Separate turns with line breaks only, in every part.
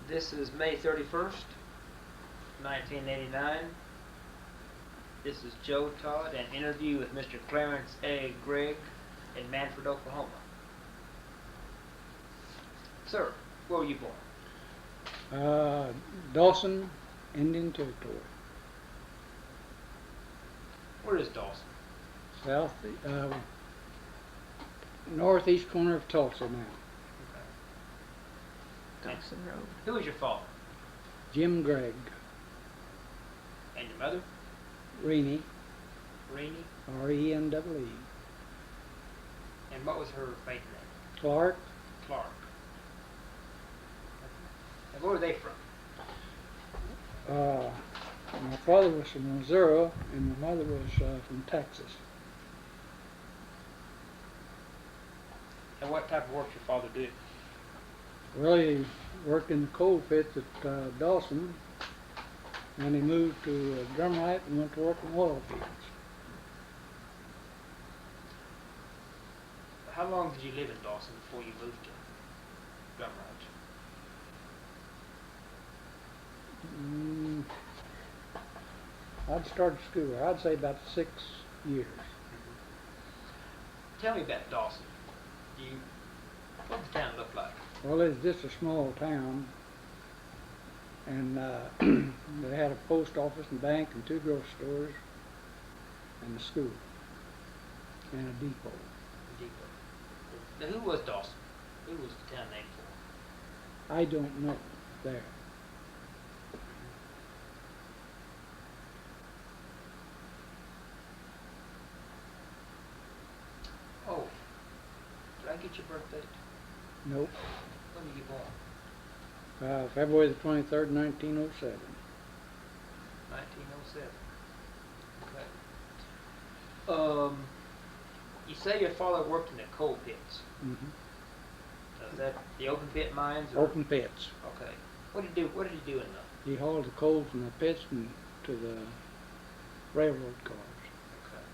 This is May 31st, 1989. This is Joe Todd, an interview with Mr. Clarence A. Gregg in Manford, Oklahoma. Sir, where were you born?
Dawson, Indian Territory.
Where is Dawson?
South, northeast corner of Tulsa now.
Okay.
Dawson Road.
Who is your father?
Jim Gregg.
And your mother?
Renee,
Renee.
R-E-N-E-E.
And what was her maiden name?
Clark,
Clark. And where were they from?
my father was from Missouri and my mother was from Texas.
And what type of work did your father do?
Well, he worked in the coal pits at Dawson, and he moved to Drumlight and went to work in oil fields.
How long did you live in Dawson before you moved to Drumright?
I'd started school. I'd say about 6 years.
Tell me about Dawson. What does the town look like?
Well, it's just a small town, and they had a post office and bank and 2 grocery stores and a school and a depot.
Now, who was Dawson? Who was the town named for?
I don't know there.
Oh, did I get your birth date?
Nope.
When were you born?
February the 23rd, 1907.
1907. Okay. You say your father worked in the coal pits.
Mm-hmm.
Is that the open pit mines? Or?
Open pits.
Okay. What did he do? What did he do in them?
He hauled the coal from the pits and to the railroad cars.
Okay.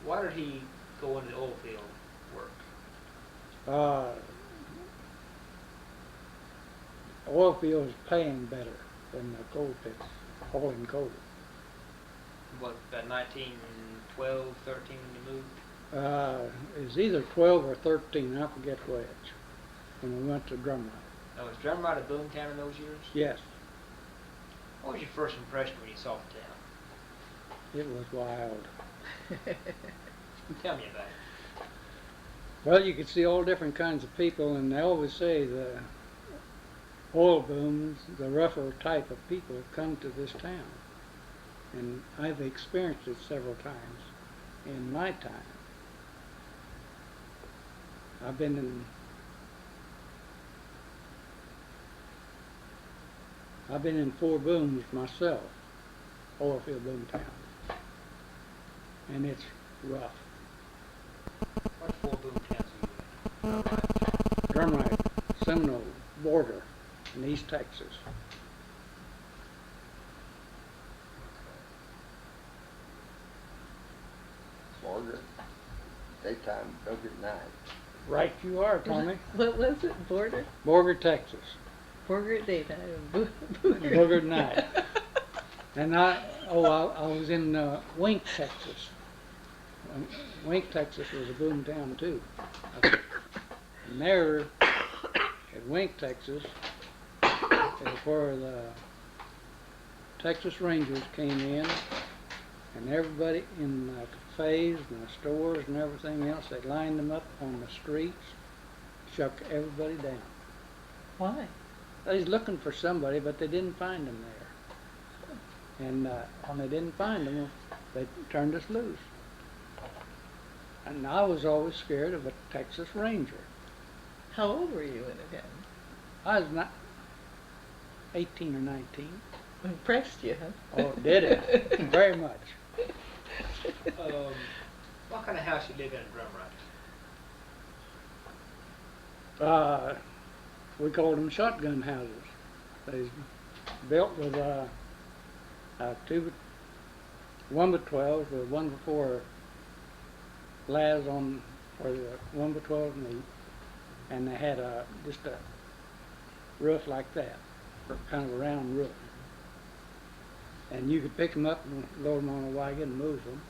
Why did he go into the oil field work?
Oil fields paying better than the coal pits, hauling coal.
What, about 1912, 13 when you moved?
It was either 12 or 13, I forget which, when we went to Drumlight.
Now, was Drumright a boomtown in those years?
Yes,
What was your first impression when you saw the town?
it was wild.
Tell me about it.
Well, you could see all different kinds of people, and they always say the oil booms, the rougher type of people come to this town. And I've experienced it several times in my time. I've been in 4 booms myself, oil field boom towns, and it's rough.
What 4 boomtowns are you in?
Drumlight, Seminole, Border, in East Texas.
Border, daytime, don't get night.
Right you are, Tommy.
What was it? Border?
Border, Texas.
Border at daytime.
Booger at night. And I was in Wink, Texas. Wink, Texas was a boom town too. And there, at Wink, Texas, is where the Texas Rangers came in, and everybody in the cafes and the stores and everything else, they lined them up on the streets, shook everybody down.
Why?
They was looking for somebody, but they didn't find them there. And when they didn't find them, they turned us loose. And I was always scared of a Texas Ranger.
How old were you in it then?
I was not 18 or 19.
Impressed you, huh?
Oh, did it? Very much.
What kind of house you live in Drumright?
We called them shotgun houses. They built with 1 by 12 with 1 by 4 laths on where the 1 by 12 meet, and they had just a roof like that, kind of a round roof. And you could pick them up and load them on a wagon and move them.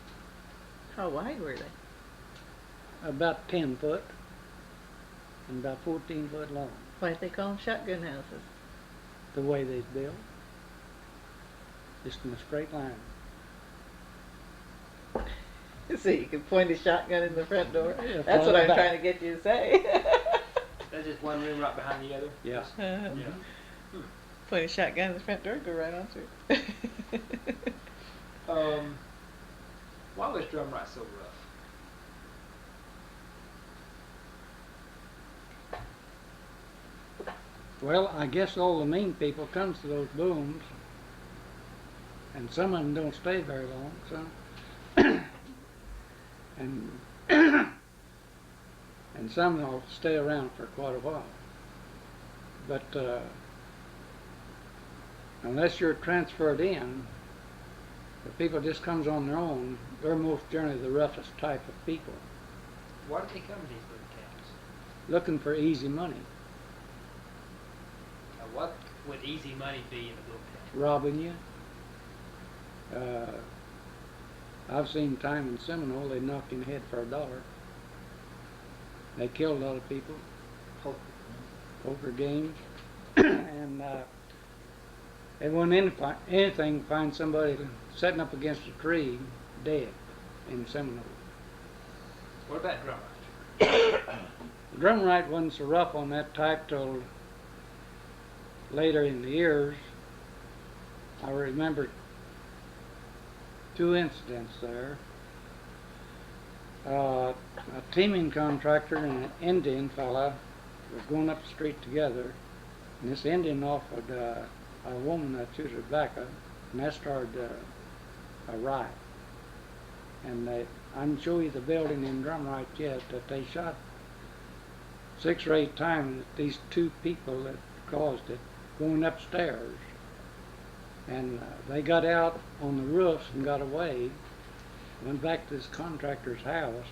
How wide were they?
About 10 foot and about 14 foot long,
Why'd they call them shotgun houses?
the way they's built. Just in a straight line.
So you could point a shotgun in the front door?
Yeah,
That's what
front
I'm
and back.
trying to get you to say.
That's just one room right behind the other?
Yeah.
Uh-huh.
Yeah.
Point a shotgun in the front door, go right on through.
Why was Drumright so rough?
Well, I guess all the mean people comes to those booms, and some of them don't stay very long, some, and and some will stay around for quite a while. But unless you're transferred in, the people just comes on their own. They're most generally the roughest type of people,
Why did they come to these little towns?
looking for easy money,
What would easy money be in a little town?
robbing you. I've seen time in Seminole, they knocked him head for $1. They killed a lot of people, poker games, and they wouldn't anything find somebody sitting up against a tree dead in Seminole.
What about Drumright?
Drumright wasn't so rough on that type till later in the years. I remember 2 incidents there. A teaming contractor and an Indian fella was going up the street together, and this Indian offered a woman a chew tobacco, and that started a riot. And I can show you the building in Drumright yet that they shot 6 or 8 times at these 2 people that caused it going upstairs. And they got out on the roofs and got away, went back to this contractor's house,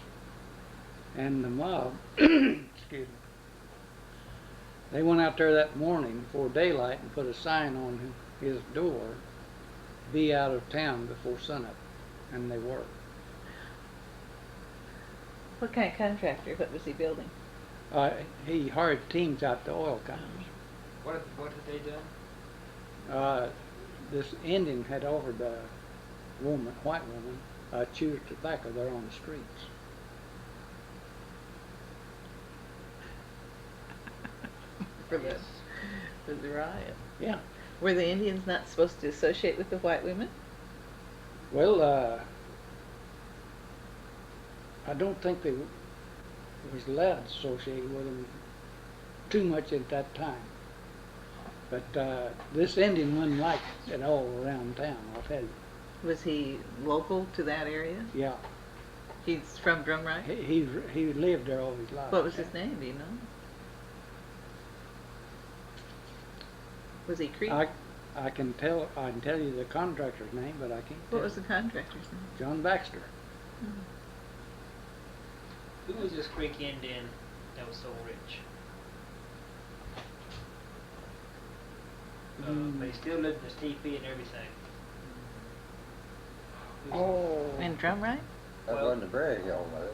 and the mob, excuse me, they went out there that morning before daylight and put a sign on his door, "Be out of town before sunup," and they were.
What kind of contractor? What was he building?
He hired teams out to oil companies.
What had they done?
This Indian had offered a woman, white woman, a chew of tobacco there on the streets.
For the riot.
Yeah.
Were the Indians not supposed to associate with the white women?
Well, I don't think they was allowed to associate with them too much at that time. But this Indian wasn't like it all around town, I'll tell you.
Was he local to that area?
Yeah.
He's from Drumright?
He lived there all his life.
What was his name, do you know? Was he Creek?
I can tell you the contractor's name, but I can't tell
What was the contractor's name?
John Baxter.
Who was this Creek Indian that was so rich? But he still lived in his teepee and everything.
Oh.
In Drumright?
That
Well-
wasn't the Berry Hill, though.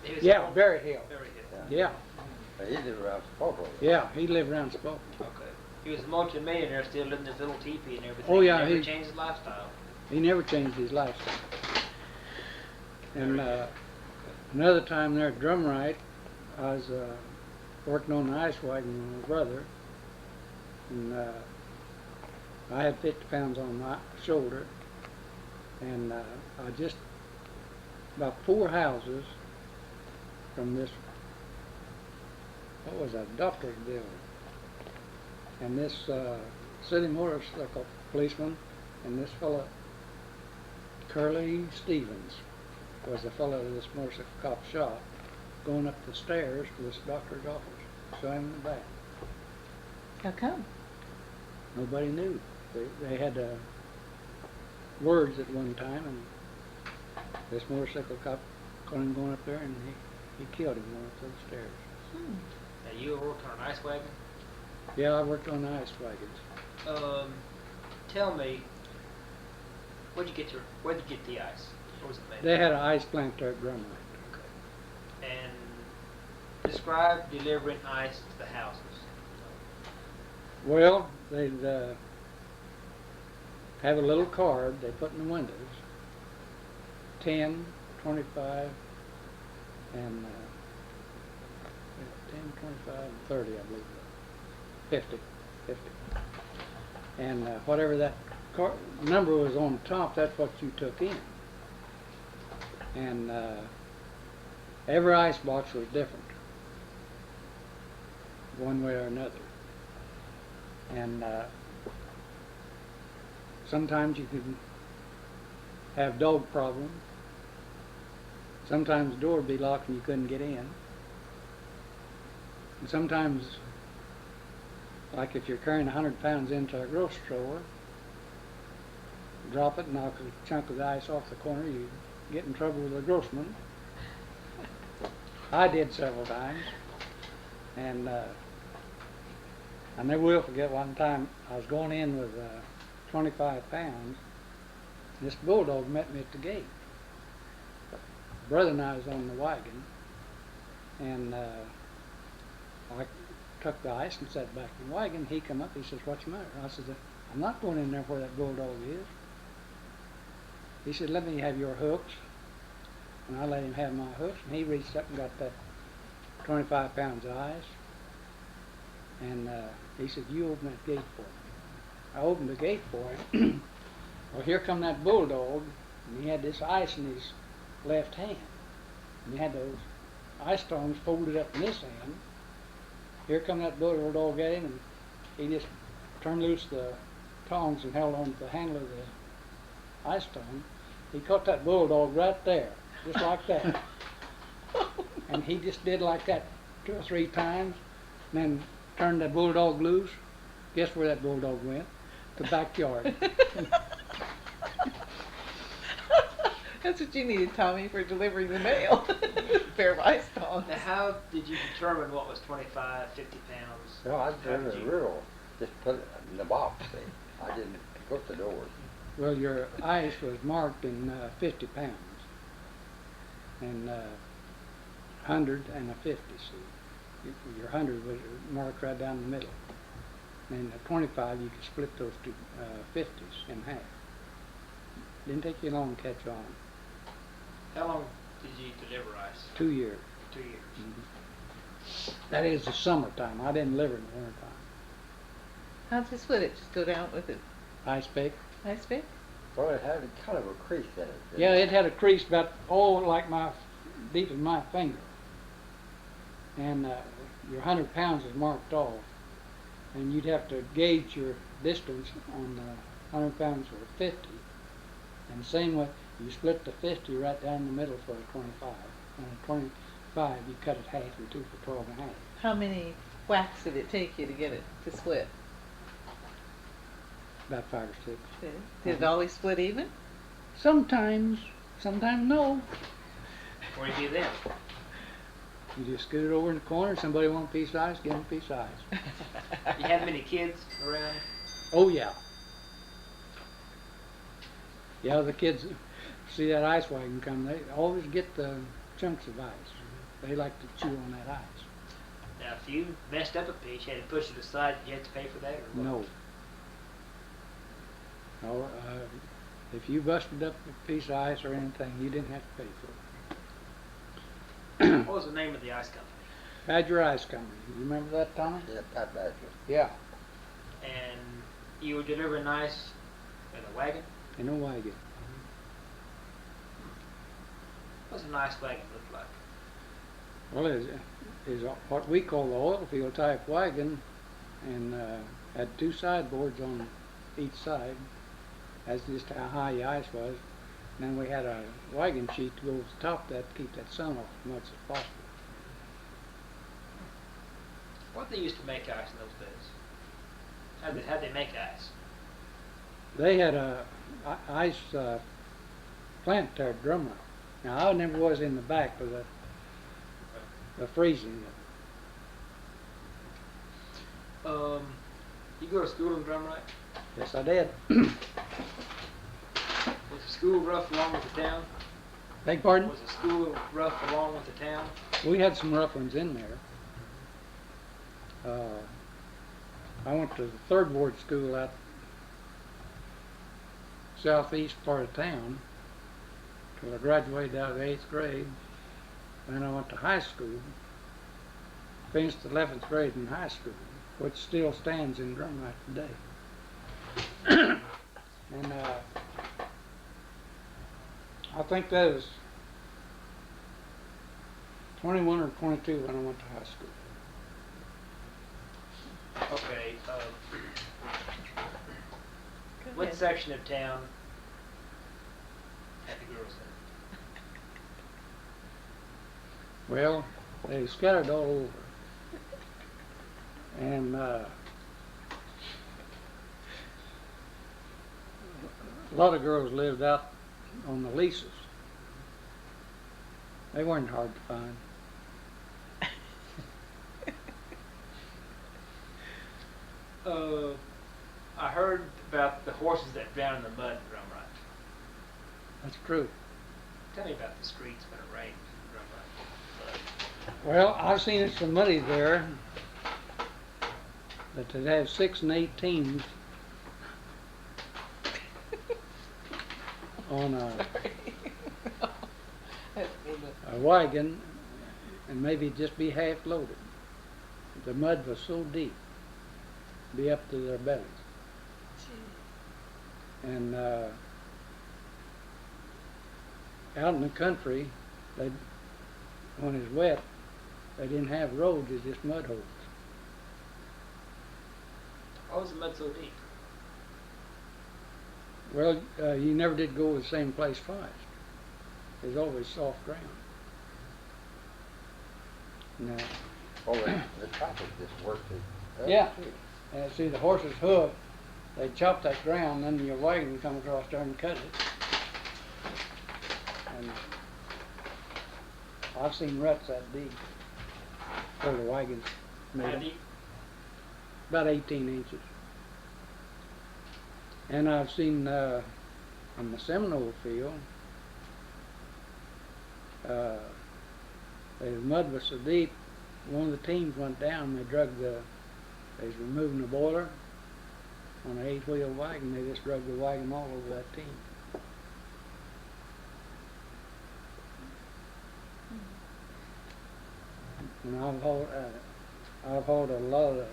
He was
Yeah,
from
Berry Hill.
Berry Hill.
Yeah,
He lived around Spokane.
yeah, he lived around Spokane.
Okay. He was a multi-millionaire, still living in his little teepee and everything.
Oh, yeah,
Never
he-
changed his lifestyle.
He never changed his lifestyle. And another time there at Drumright, I was working on the ice wagon with my brother, and I had 50 pounds on my shoulder, and I just about 4 houses from this, what was that, doctor's building, and this city motorcycle policeman and this fellow Curly Stevens was the fellow that this motorcycle cop shot, going up the stairs to this doctor's office. Saw him in the back.
How come?
Nobody knew. They had words at one time, and this motorcycle cop caught him going up there, and he killed him going up those stairs.
Now, you were working on an ice wagon?
Yeah, I worked on the ice wagons.
Tell me, where'd you get the ice? What was it made?
They had an ice plant there at Drumline.
Okay. And describe delivering ice to the houses.
Well, they'd have a little card they put in the windows, 10, 25, and 10, 25, and 30, I believe. 50. And whatever that number was on top, that's what you took in. And every ice box was different, one way or another. And sometimes you could have dog problems. Sometimes the door would be locked and you couldn't get in. And sometimes, like if you're carrying 100 pounds into a grocery store, drop it, knock a chunk of the ice off the corner, you get in trouble with the groceryman. I did several times. And I never will forget one time I was going in with 25 pounds. This bulldog met me at the gate. Brother and I was on the wagon, and I took the ice and sat back in the wagon. He come up, he says, "What's the matter?" I said, "I'm not going in there where that bulldog is." He said, "Let me have your hooks." And I let him have my hooks, and he reached up and got that 25 pounds of ice. And he said, "You open that gate for me." I opened the gate for him. Well, here come that bulldog, and he had this ice in his left hand. And he had those ice stones folded up in this hand. Here come that bulldog at him, and he just turned loose the tongs and held on to the handle of the ice stone. He caught that bulldog right there, just like that. And he just did like that 2 or 3 times, and then turned that bulldog loose. Guess where that bulldog went? The backyard.
That's what you needed, Tommy, for delivering the mail. A pair of ice tongs.
Now, how did you determine what was 25, 50 pounds?
No, I
How
did
did
a
you-
riddle. Just put it in the box, see. I didn't put the doors.
Well, your ice was marked in 50 pounds, and 100 and a 50, see. Your 100 was marked right down the middle. And at 25, you could split those two 50s in half. Didn't take you long to catch on.
How long did you deliver ice?
2 years.
2 years.
That is the summertime. I didn't deliver in the wintertime.
How'd you split it? Just go down with it.
Ice pick.
Ice pick?
Well, it had kind of a crease in it. didn't
Yeah, it had a crease about, like deep as my finger. And your 100 pounds is marked off. And you'd have to gauge your distance on the 100 pounds or 50. And the same way, you split the 50 right down the middle for a 25. And a 25, you cut it half in two for 12 and a half.
How many whacks did it take you to get it to split?
About 5 or 6.
Did it always split even?
Sometimes no.
What do you do then?
You just scoot it over in the corner, somebody want a piece of ice, give them a piece of ice.
You have many kids around?
Oh yeah. Yeah, the kids see that ice wagon come, they always get the chunks of ice. They like to chew on that ice.
Now, if you messed up a piece, you had to push it aside, you had to pay for that? Or what?
No. No, if you busted up a piece of ice or anything, you didn't have to pay for it.
What was the name of the ice company?
Badger Ice Company. You remember that, Tommy?
it? Yeah, Pat Badger.
Yeah.
And you were delivering ice in a wagon?
In a wagon.
What does a nice wagon look like?
Well, is what we call the oil field type wagon, and had 2 sideboards on each side. That's just how high the ice was. And then we had a wagon sheet to go over the top of that to keep that sun off as much as possible.
What they used to make ice in those days? How'd they make ice?
They had a ice plant there at Drumline. Now I never was in the back for the freezing.
You go to school in Drumright?
Yes, I did.
Was the school rough along with the town?
Beg pardon?
Was the school rough along with the town?
We had some rough ones in there. I went to the third ward school out southeast part of town till I graduated out of the 8th grade. Then I went to high school, finished the 11th grade in high school, which still stands in Drumright today. And I think that was 21 or 22 when I went to high school.
Okay.
Go
What
ahead.
section of town had the girls in?
Well, they scattered all over. And a lot of girls lived out on the leases. They weren't hard to find.
I heard about the horses that drowned in the mud in Drumright.
That's true.
Tell me about the streets when it rained in Drumright.
Well, I've seen it so muddy there that they'd have 6 and 8 teams on a wagon and maybe just be half loaded. The mud was so deep, be up to their bellies. And out in the country, when it's wet, they didn't have roads, it's just mud holes.
Why was the mud so deep?
Well, you never did go to the same place twice. There's always soft ground. Now,
Well, the traffic just worked it up.
Yeah.
too.
see the horse's hoof, they chop that ground, then your wagon come across there and cut it. And I've seen ruts that deep where the wagons made
How
them.
deep?
About 18 inches. And I've seen on the Seminole field, the mud was so deep, one of the teams went down, they was removing the boiler on an 8-wheel wagon, they just drug the wagon all over that team. And I've hauled a lot of,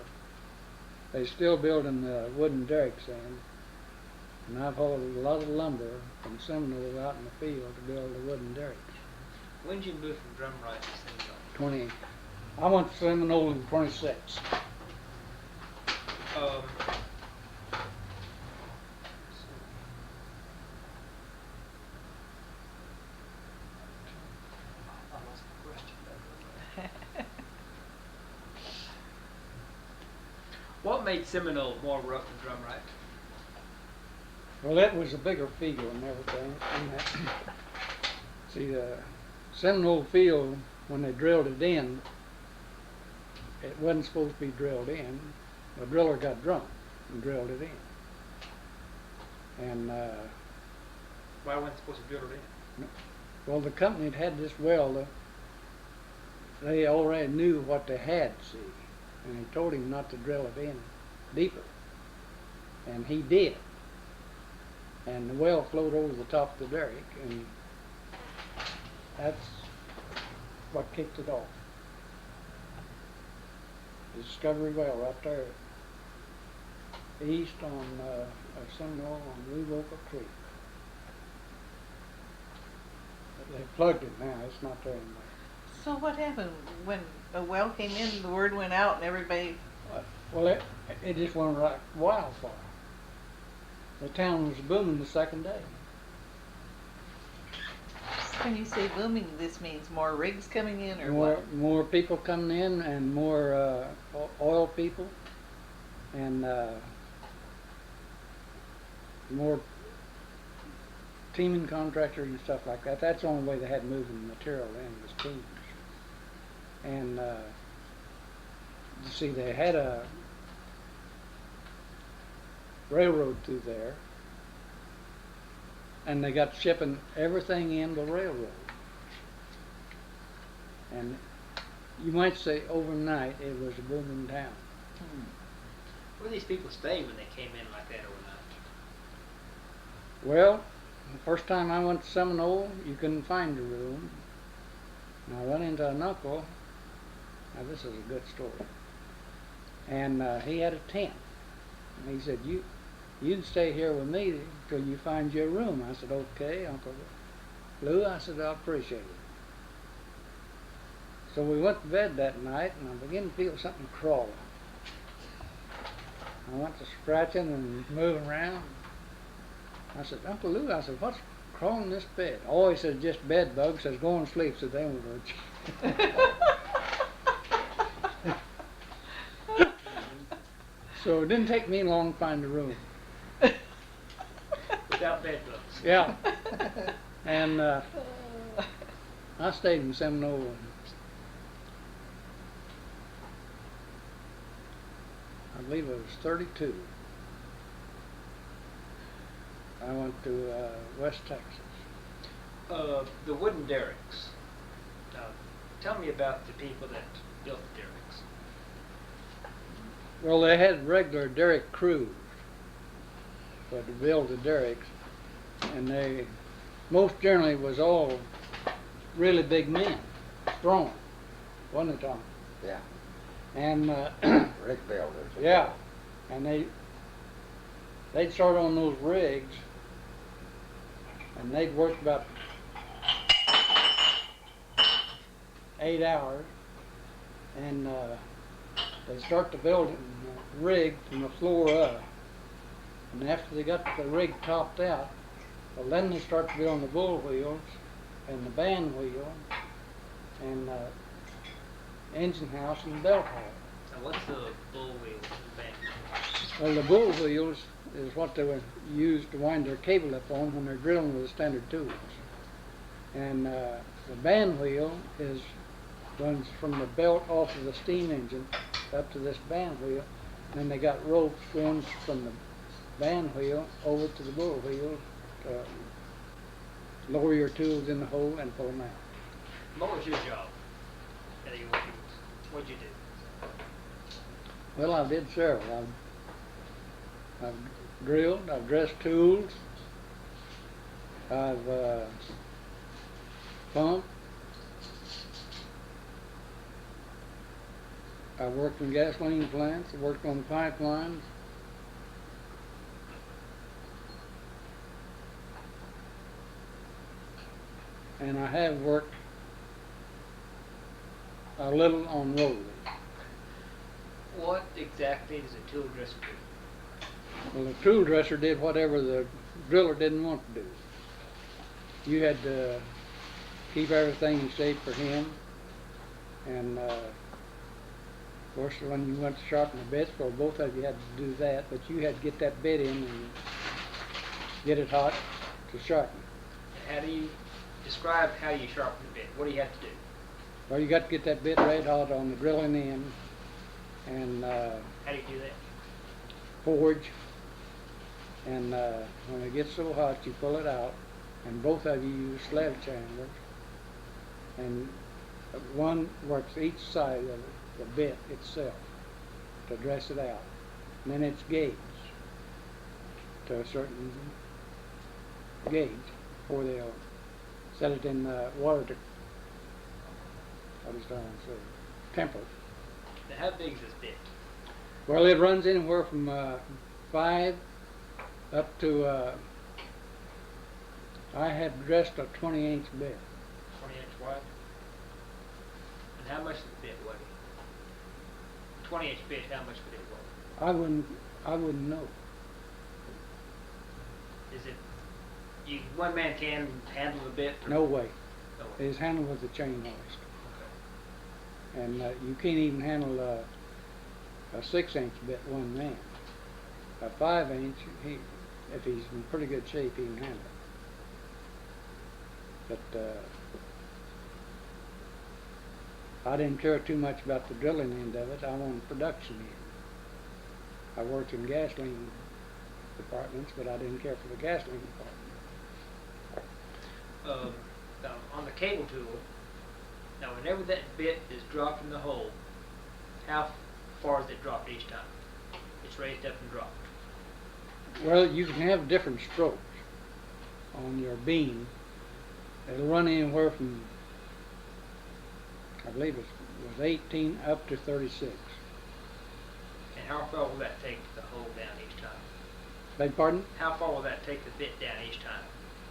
they're still building the wooden derricks in, and I've hauled a lot of lumber from Seminole out in the field to build the wooden derricks.
When did you move from Drumright to Seminole?
20, I went to Seminole in 26.
I lost the question. What made Seminole more rough than Drumright?
Well, that was a bigger field and everything. See, the Seminole field, when they drilled it in, it wasn't supposed to be drilled in. The driller got drunk and drilled it in. And,
Why wasn't it supposed to drill it in?
well, the company had this well, they already knew what they had, see, and they told him not to drill it in deeper. And he did. And the well flowed over the top of the derrick, and that's what kicked it off. The Discovery Well right there, east on Seminole on Wewoka Creek. But they plugged it now, it's not there anymore.
So what happened when a well came in, the word went out and everybody,
Well, it just went like wildfire. The town was booming the second day.
when you say booming, this means more rigs coming in or
More,
what?
more people coming in and more oil people and more teaming contractors and stuff like that. That's the only way they had moving material in was teams. And you see, they had railroad through there, and they got shipping everything in the railroad. And you might say overnight it was a booming town.
Where did these people stay when they came in like that overnight?
Well, the first time I went to Seminole, you couldn't find a room. And I run into an uncle. Now this is a good story. And he had a tent. And he said, you can stay here with me till you find your room. I said, okay, Uncle Lou. I said, I appreciate it. So we went to bed that night, and I began to feel something crawling. I went to scratching and moving around. I said, Uncle Lou, I said, what's crawling this bed? Oh, he said, just bed bugs. Says, go and sleep. Said, they won't hurt you. So it didn't take me long to find a room.
Without bed bugs.
Yeah. And I stayed in Seminole. I believe it was 32. I went to West Texas.
The wooden derricks. Now, tell me about the people that built the derricks.
Well, they had regular derrick crews, but to build the derricks, and they most generally was all really big men, strong, wasn't it, Tom?
Yeah.
And
Rick builders.
yeah, and they'd start on those rigs, and they'd work about 8 hours, and they'd start the building rig from the floor up, and after they got the rig topped out, well, then they start to build the bull wheels and the band wheel and engine house and belt hall.
Now, what's the bull wheel and band wheel?
Well, the bull wheels is what they would use to wind their cable up on when they're drilling with the standard tools. And the band wheel runs from the belt off of the steam engine up to this band wheel. And then they got ropes going from the band wheel over to the bull wheel to lower your tools in the hole and pull them out.
What was your job at your wheels? What'd you do?
Well, I did several. I've drilled, I've dressed tools, I've pumped, I've worked in gasoline plants, I've worked on pipelines. And I have worked a little on rollers.
What exactly does a tool dresser do?
Well, the tool dresser did whatever the driller didn't want to do. You had to keep everything in shape for him, and of course when you went to sharpen the bits, well, both of you had to do that, but you had to get that bit in and get it hot to sharpen.
How do you describe how you sharpen the bit? What do you have to do?
Well, you got to get that bit red hot on the drilling end, and
How do you do that?
forge, and when it gets so hot you pull it out, and both of you use sledgehammers, and one works each side of the bit itself to dress it out, and then it's gauged to a certain gauge before they'll set it in water to, what is that I say, temper.
Now, how big is this bit?
Well, it runs anywhere from 5 up to, I had dressed a 20-inch bit.
20-inch wide? And how much is the bit weigh? 20-inch bit, how much would it weigh?
I wouldn't know.
Is it, one man can handle the bit? Or?
No way.
No way.
It's handled with a chain hoist.
Okay.
And you can't even handle a 6-inch bit one man. A 5-inch, if he's in pretty good shape, he can handle it. But I didn't care too much about the drilling end of it. I wanted production end. I worked in gasoline departments, but I didn't care for the gasoline department.
Now, on the cable tool, now whenever that bit is dropped in the hole, how far is it dropped each time? It's raised up and dropped.
Well, you can have different strokes on your beam. It'll run anywhere from, I believe it was 18 up to 36.
And how far will that take the hole down each time?
Beg pardon?
How far will that take the bit down each time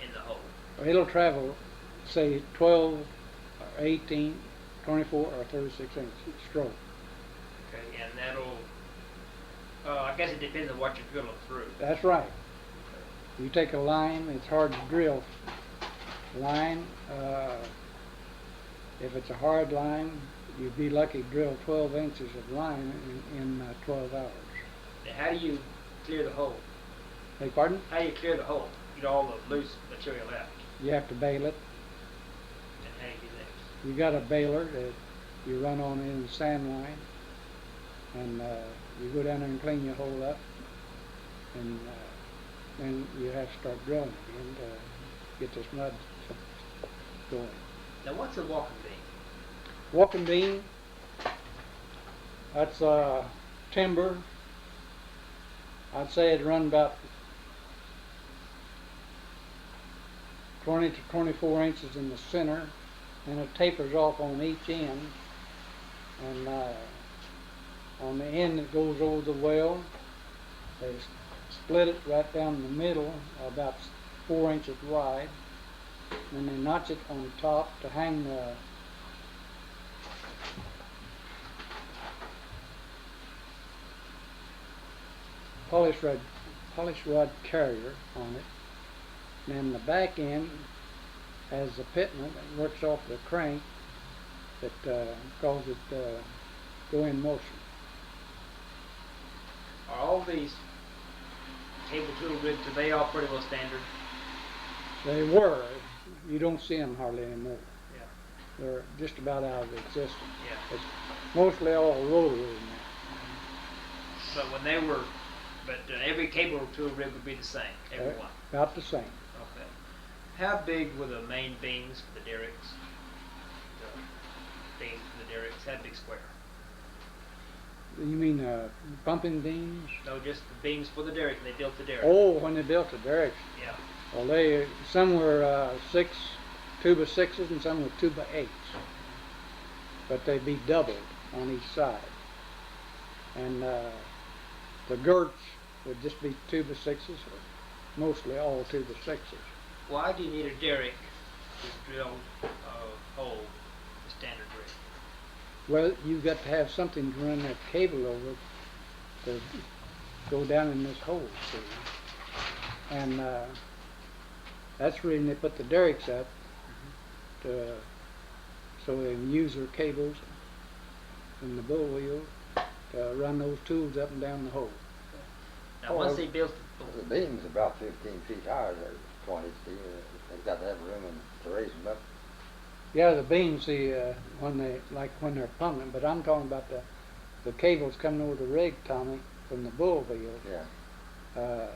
in the hole?
It'll travel, say, 12 or 18, 24 or 36 inch stroke.
Okay, and that'll, I guess it depends on what you're drilling through.
That's right. You take a line, it's hard to drill. Line, if it's a hard line, you'd be lucky to drill 12 inches of line in 12 hours.
Now, how do you clear the hole?
Beg pardon?
How do you clear the hole? Get all the loose material out.
You have to bale it.
And how do you do that?
You got a baler that you run on in the sand line, and you go down there and clean your hole up, and then you have to start drilling again to get this mud going.
Now, what's a walking beam?
Walking beam, that's timber. I'd say it'd run about 20 to 24 inches in the center, and it tapers off on each end, and on the end that goes over the well, they split it right down the middle, about 4 inches wide, and they notch it on top to hang the polish rod carrier on it. And then the back end has the pitman that works off the crank that causes it to go in motion.
Are all these cable tool rigs, are they all pretty well standard?
They were. You don't see them hardly anymore.
Yeah.
They're just about out of existence.
Yeah.
It's mostly all rotary now.
But when they were, every cable tool rig would be the same, every one.
About the same.
Okay. How big were the main beams for the derricks? The beams for the derricks, how big square?
You mean pumping beams?
No, just the beams for the derrick, when they built the derrick.
Oh, when they built the derricks.
Yeah.
Well, some were 2x6s and some were 2x8s, but they'd be doubled on each side. And the girts would just be 2x6s, mostly all 2x6s.
Why do you need a derrick to drill a hole, a standard rig?
Well, you've got to have something to run that cable over to go down in this hole, see? And that's the reason they put the derricks up, so they can use their cables and the bull wheel to run those tools up and down the hole.
Now, once they built
The beam's about 15 feet high, they're 20 feet. They've got to have room to raise them up.
Yeah, the beams, see, when they're pumping, but I'm talking about the cables coming over the rig, Tommy, from the bull wheel.
Yeah.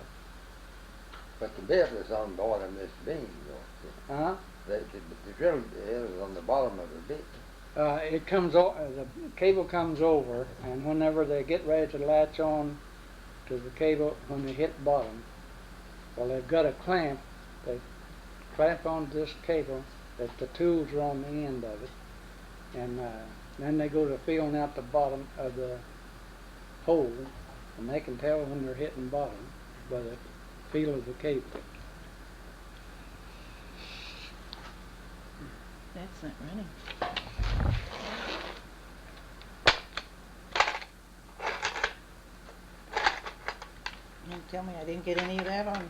But the bit is on the bottom of this beam, though.
Huh?
The drill is on the bottom of the bit.
It comes over, the cable comes over, and whenever they get ready to latch on to the cable, when they hit bottom, well, they've got a clamp. They clamp onto this cable that the tools are on the end of it, and then they go to feeling out the bottom of the hole, and they can tell when they're hitting bottom by the feel of the cable.
That's not running. You tell me I didn't get any of that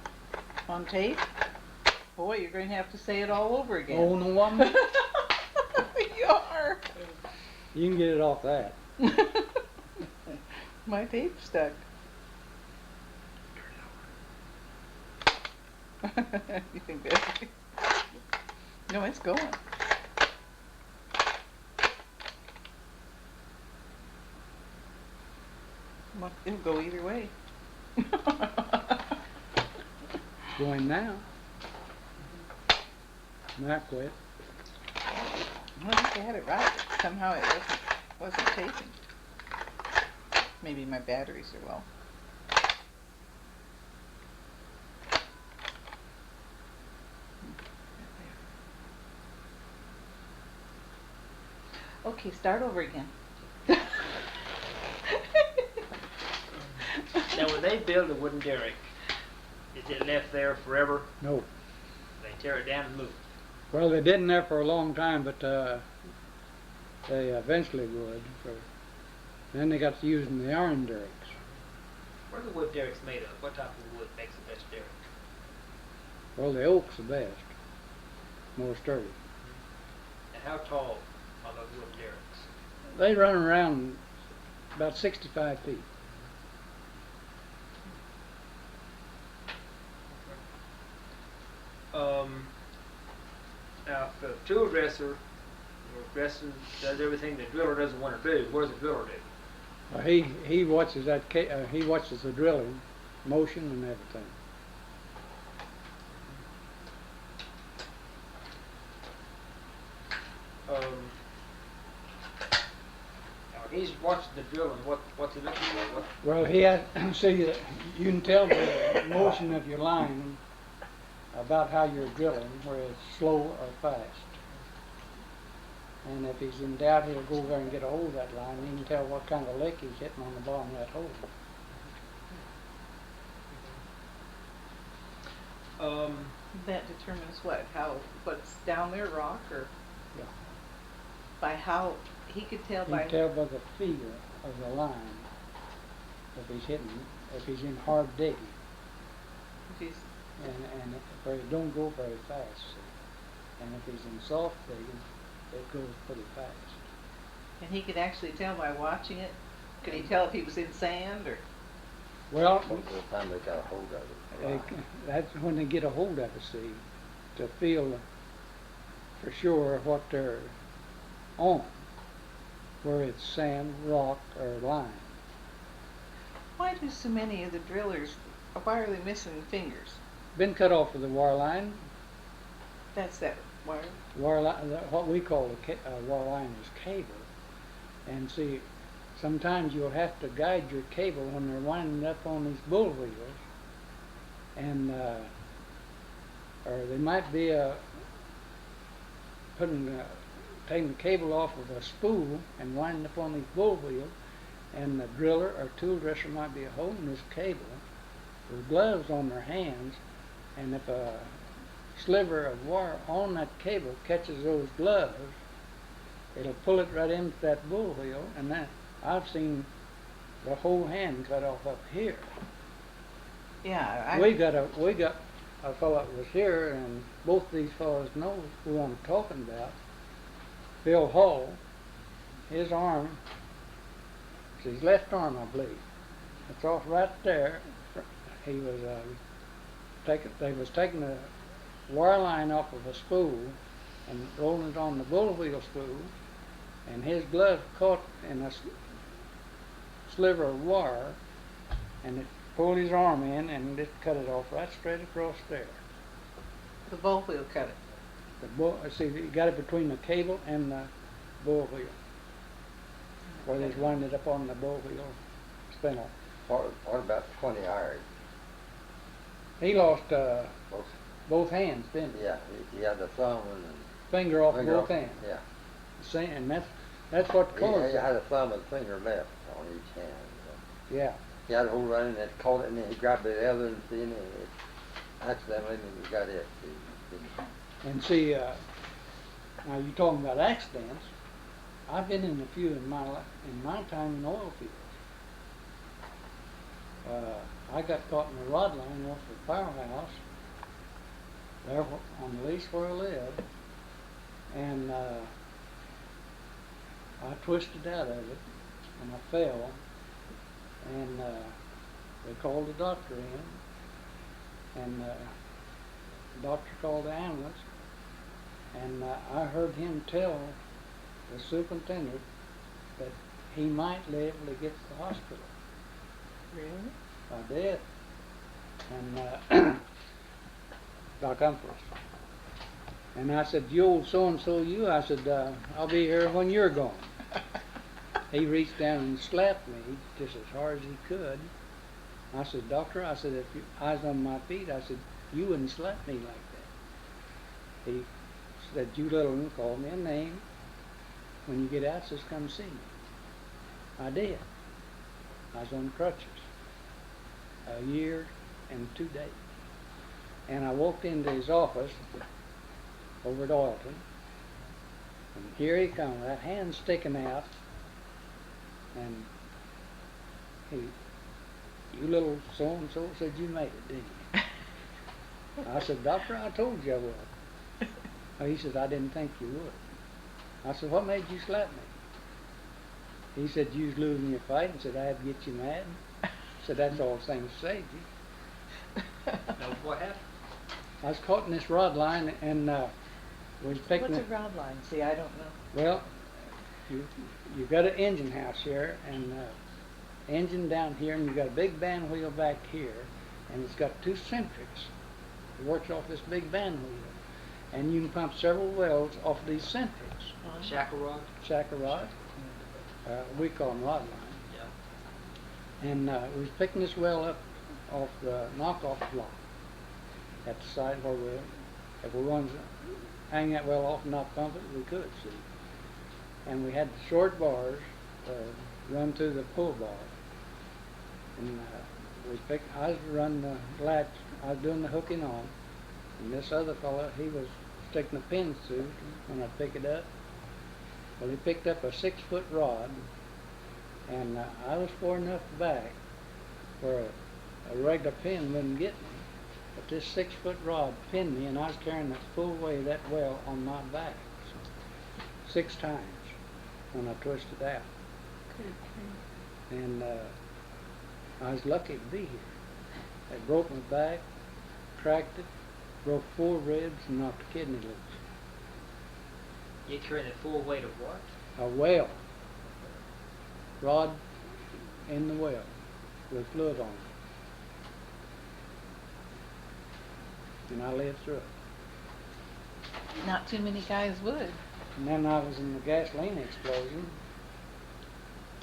on tape? Boy, you're going to have to say it all over again.
Oh, no, woman.
You are.
You can get it off that.
My tape's stuck. You think that's... No, it's going. It'll go either way.
going now. Not quit.
Well, I think they had it right. Somehow it wasn't taken. Maybe my batteries are low. Okay, start over again.
Now, when they build a wooden derrick, is it left there forever?
No.
They tear it down and move it.
Well, they didn't there for a long time, but they eventually would. Then they got to using the iron derricks.
What are the wood derricks made of? What type of wood makes the best derrick?
Well, the oak's the best, more sturdy.
And how tall are those wood derricks?
They run around about 65 feet.
Now, if a tool dresser does everything the driller doesn't want to do, what does the driller do?
He watches he watches the drilling, motion, and everything.
Now, he's watching the drilling. What's he looking for?
Well, he has see you can tell the motion of your line about how you're drilling, whether it's slow or fast. And if he's in doubt, he'll go over and get a hold of that line. He can tell what kind of lick he's hitting on the bottom of that hole.
That determines what's down there, rock, or
Yeah.
by how he could tell
You
by.
can tell by the feel of the line if he's in hard digging,
If he's,
and where it don't go very fast. See? And if he's in soft digging, it goes pretty fast.
and he could actually tell by watching it. Could he tell if he was in sand or?
Well,
Most of the time they got a hold of it.
that's when they get a hold of it, see, to feel for sure what they're on, where it's sand, rock, or lime.
Why do so many of the drillers? Why are they missing fingers?
Been cut off with the wire line.
That's that wire.
Wire line, what we call the wire line is cable. And see, sometimes you'll have to guide your cable when they're winding up on these bull wheels, and or they might be taking the cable off of a spool and winding up on these bull wheels, and the driller or tool dresser might be holding this cable with gloves on their hands, and if a sliver of wire on that cable catches those gloves, it'll pull it right into that bull wheel, and that I've seen the whole hand cut off up here.
Yeah,
We got a fellow that was here, and both these fellows know who I'm talking about. Bill Hall, his arm, it's his left arm, I believe. It's off right there. He was they was taking a wire line off of a spool and rolling it on the bull wheel spool, and his glove caught in a sliver of wire, and it pulled his arm in and it cut it off right straight across there.
the bull wheel cut it.
The bull, see, you got it between the cable and the bull wheel, where they wind it up on the bull wheel spindle.
What about 20 iron?
He lost
Both,
both hands, didn't he?
yeah, he had the thumb and
Finger off
finger
both
off-
hands.
Yeah.
See, and that's what
He
caused it.
had a thumb and finger left on each hand. So.
Yeah.
He had a hold on it and it caught it, and then he grabbed the other and see, and it accidentally he got it.
And see, now you're talking about accidents. I've been in a few in my time in oil fields. I got caught in a rod line off the powerhouse there on the lease where I lived, and I twisted out of it, and I fell, and they called the doctor in, and the doctor called the ambulance, and I heard him tell the superintendent that he might live to get to the hospital.
Really?
I did. And Doc Humphreys. And I said, you old so-and-so you, I said, I'll be here when you're gone. He reached down and slapped me just as hard as he could. I said, Doctor, I said, if your eyes on my feet, I said, you wouldn't slap me like that. He said, you little one, call me a name. When you get out, just come see me. I did. I was on crutches. A year and 2 days. And I walked into his office over at Oilton, and here he comes, that hand sticking out, and he, you little so-and-so, said you made it, didn't you? I said, Doctor, I told you I would. He said, I didn't think you would. I said, what made you slap me? He said, you was losing your fight, and said I had to get you mad. I said, that's all the same as saved you.
Know what happened?
I was caught in this rod line, and was picking
What's a
it.
rod line? See, I don't know.
Well, you got an engine house here, and engine down here, and you got a big band wheel back here, and it's got 2 centrics. It works off this big band wheel, and you can pump several wells off these centrics.
Shackle rod?
Shackle rod. We call them rod line.
Yeah.
And we was picking this well up off the knockoff block at the side where if we wanted to hang that well off and not pump it, we could, see. And we had the short bars run through the pull bar. And I was running the latch, I was doing the hooking on, and this other fellow, he was sticking the pins through when I pick it up. Well, he picked up a 6-foot rod, and I was far enough back where a regular pin wouldn't get me. But this 6-foot rod pinned me, and I was carrying the full weight of that well on my back. So 6 times when I twisted out. And I was lucky to be here. It broke my back, cracked it, broke 4 ribs, and knocked the kidney loose.
You carrying the full weight of what?
A well. Rod in the well with fluid on it. And I lived through it.
Not too many guys would.
And then I was in the gasoline explosion.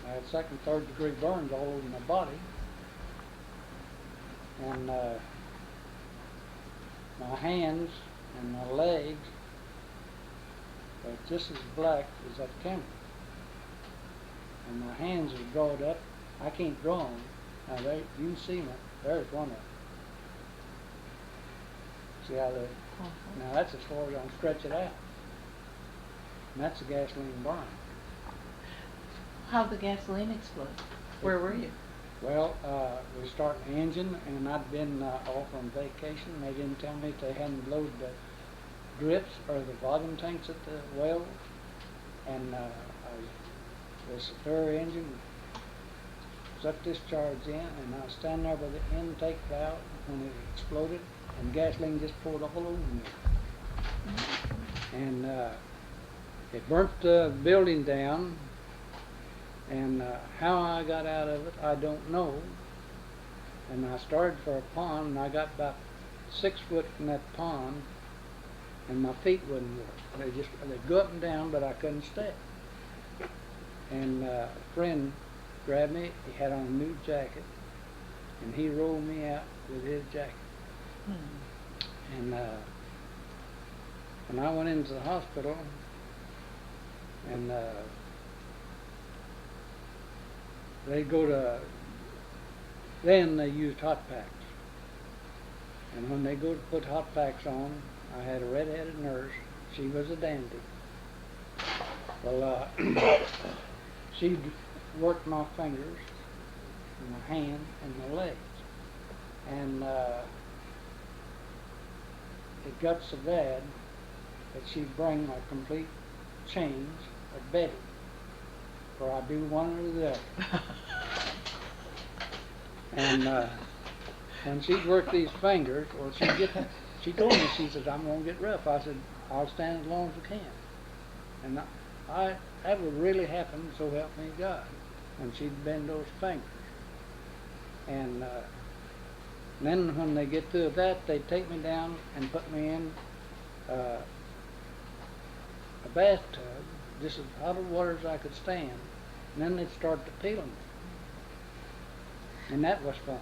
I had 2nd, 3rd degree burns all over my body. And my hands and my legs were just as black as that camera. And my hands are drawed up. I can't draw them. Now there, you can see them. There's one of them. See how they, now that's as far as I can stretch it out. And that's a gasoline burn.
How'd the gasoline explode? Where were you?
Well, we started the engine, and I'd been off on vacation. They didn't tell me they hadn't loaded the drips or the volume tanks at the well. And the Superior engine sucked this charge in, and I was standing there by the intake valve when it exploded, and gasoline just poured all over me. And it burnt the building down, and how I got out of it, I don't know. And I started for a pond, and I got about 6 foot from that pond, and my feet wouldn't work. They'd go up and down, but I couldn't step. And a friend grabbed me. He had on a new jacket, and he rolled me out with his jacket. And when I went into the hospital, and they go to, then they used hot packs. And when they go to put hot packs on, I had a red-headed nurse. She was a dandy. Well, she worked my fingers, and my hand, and my legs. And it got so bad that she'd bring a complete change of bedding, where I'd do one or the other. And when she'd work these fingers, or she told me, she said, I'm going to get rough. I said, I'll stand as long as I can. And that would really happen, so help me God, when she'd bend those fingers. And And then when they get through that, they take me down and put me in a bathtub, just as hot of water as I could stand. And then they'd start to peel me. And that was fun.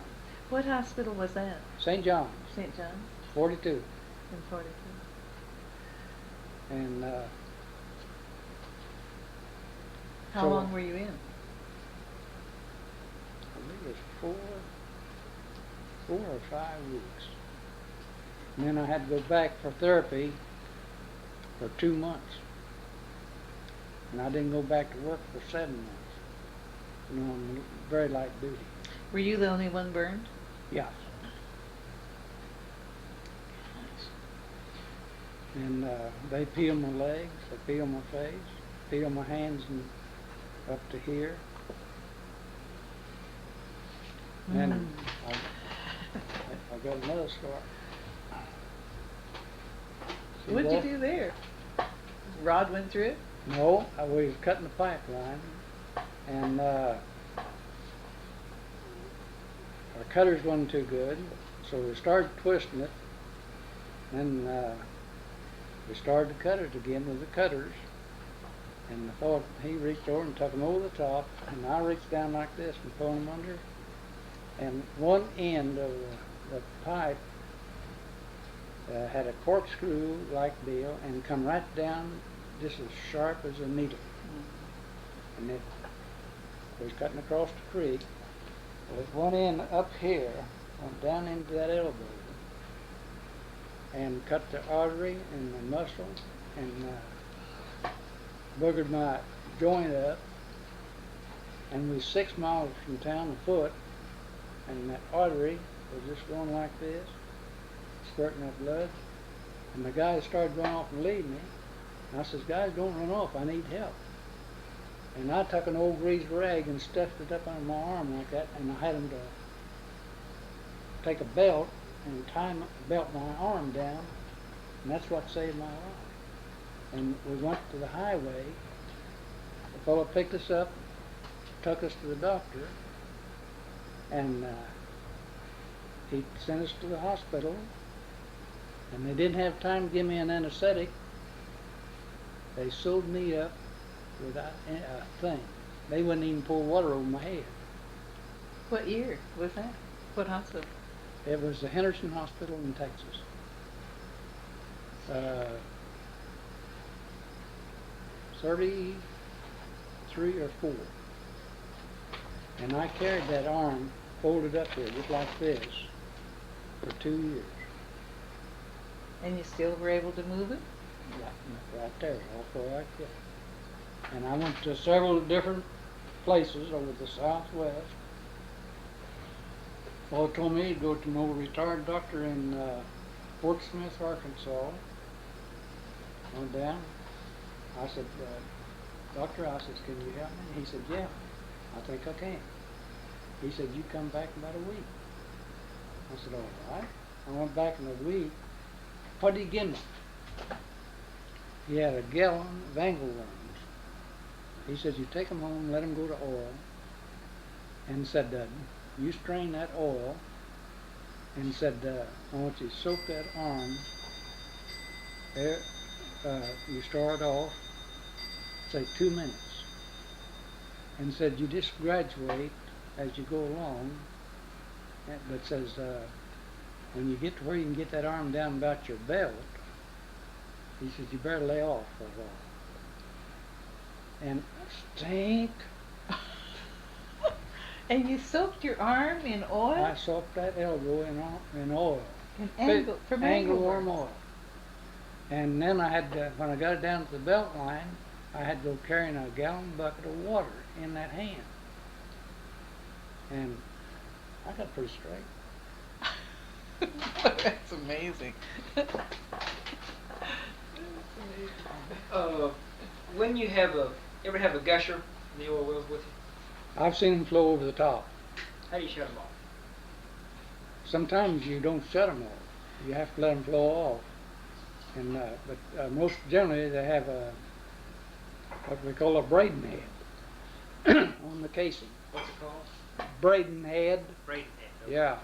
What hospital was that?
St. John's,
St. John's
42.
in 42.
And
How
So-
long were you in?
I believe it was 4 or 5 weeks. And then I had to go back for therapy for 2 months. And I didn't go back to work for 7 months. You know, on very light duty.
Were you the only one burned?
Yeah. And they peel my legs, they peel my face, peel my hands and up to here. And I got another scar. See
What'd you
that?
do there? Rod went through it?
No, I was cutting the pipeline, and our cutters wasn't too good, so we started twisting it, and we started to cut it again with the cutters, and the fellow, he reached over and took them over the top, and I reached down like this and pulled them under, and one end of the pipe had a corkscrew-like deal and come right down just as sharp as a needle. And it was cutting across the creek. With one end up here, went down into that elbow, and cut the artery and the muscle, and boogered my joint up. And we was 6 miles from town afoot, and that artery was just going like this, squirting that blood. And the guys started going off and leaving me. And I says, guys, don't run off, I need help. And I took an old greased rag and stuffed it up under my arm like that, and I had them to take a belt and belt my arm down, and that's what saved my life. And we went to the highway. The fellow picked us up, took us to the doctor, and he sent us to the hospital, and they didn't have time to give me an anesthetic. They sewed me up without a thing. They wouldn't even pour water over my head.
What year was that? What hospital?
It was the Henderson Hospital in Texas. 33 or 4. And I carried that arm folded up here just like this for 2 years.
And you still were able to move it?
Right there, all four like that. And I went to several different places over the Southwest. Well, he told me he'd go to an old retired doctor in Fort Smith, Arkansas. Went down. I said, doctor, I said, can you help me? He said, yeah, I think I can. He said, you come back in about a week. I said, all right. I went back in a week. What did he give me? He had a gallon of angleworms. He said, you take them home, let them go to oil, and said, you strain that oil, and said, I want you to soak that arm. There, you start off, say 2 minutes, and said, you just graduate as you go along, but says, when you get to where you can get that arm down about your belt, he says, you better lay off for a while. And stink.
And you soaked your arm in oil?
I soaked that elbow in oil.
From
angleworm oil. And then I had to, when I got it down to the belt line, I had to go carrying a gallon bucket of water in that hand. And I got pretty straight.
That's amazing.
When you ever have a gusher in the oil wells with you?
I've seen them flow over the top.
How do you shut them off?
Sometimes you don't shut them off. You have to let them flow off. And but most generally they have what we call a braiding head on the casing.
What's it called?
Braiding head.
Braiding head. Okay.
Yeah,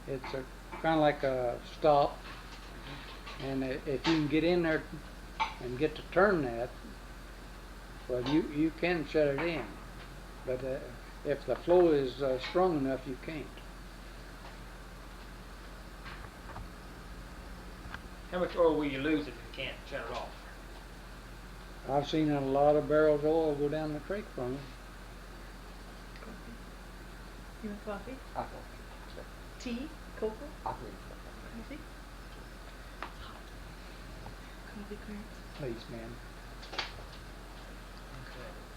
it's kind of like a stop. And if you can get in there and get to turn that, well, you can shut it in. But if the flow is strong enough, you can't.
How much oil will you lose if you can't shut it off?
I've seen a lot of barrels of oil go down the creek from it.
You want coffee?
I don't.
Tea? Cocoa?
I think
Coffee? Coffee, Clarence?
Please, ma'am.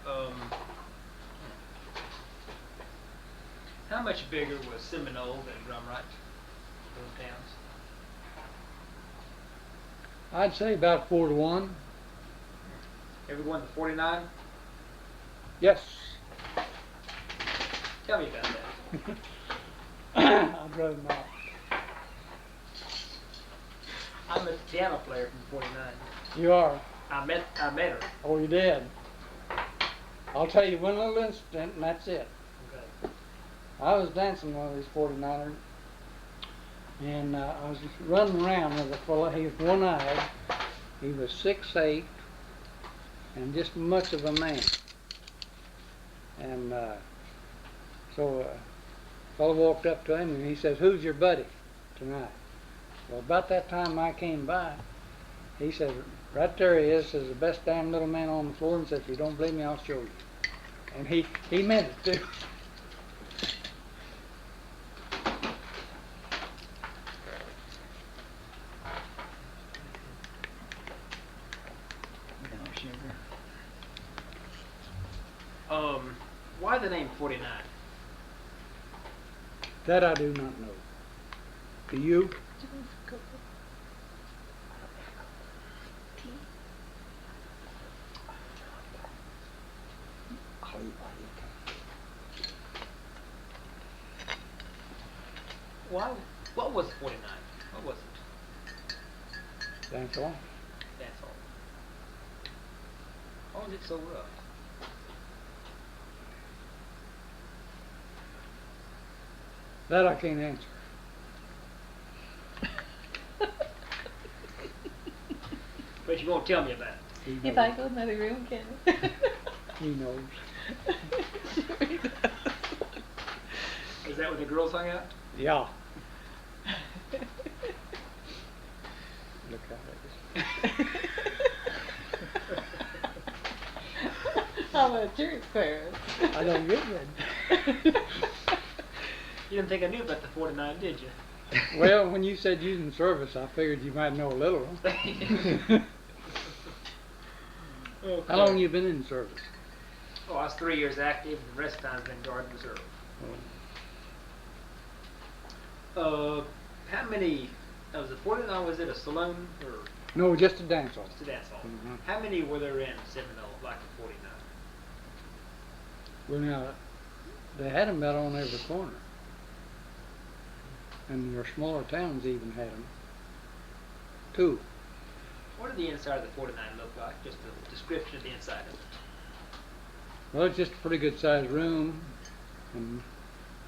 Okay. How much bigger was Seminole than Drumright? Those towns?
I'd say about 4-1.
Ever won the 49?
Yes.
Tell me about that.
I'd rather not.
I'm a piano player from 49.
You are.
I met her.
Oh, you did. I'll tell you one little incident, and that's it.
Okay.
I was dancing one of these 49ers, and I was running around with a fella. He was one-eyed. He was 6'8", and just much of a man. And so a fellow walked up to him, and he says, "Who's your buddy tonight?" Well, about that time I came by, he says, "Right there he is, says the best damn little man on the floor," and says, "If you don't believe me, I'll show you." And he meant it too.
Why the name 49?
That I do not know. Do you?
Cocoa? Tea?
Why? What was 49? What was it?
That's all.
That's all. Why was it so rough?
That I can't answer.
But you won't tell me about it.
He
If
knows.
I go in another room, can I?
He knows.
Is that where the girls hung out?
Yeah. Look at it.
How about yours, Clarence?
I don't get it.
You didn't think I knew about the 49, did you?
Well, when you said using service, I figured you might know a little.
Okay.
How long you been in service?
Oh, I was 3 years active, and the rest of the time's been Guard Reserve. How many? Was it 49? Was it a saloon or
No, just a dance hall.
just a dance hall?
Mhm.
How many were there in Seminole, like the 49?
Well, now, they had them about on every corner. And your smaller towns even had them. 2.
What did the inside of the 49 look like? Just a description of the inside of it.
Well, it's just a pretty good sized room. And,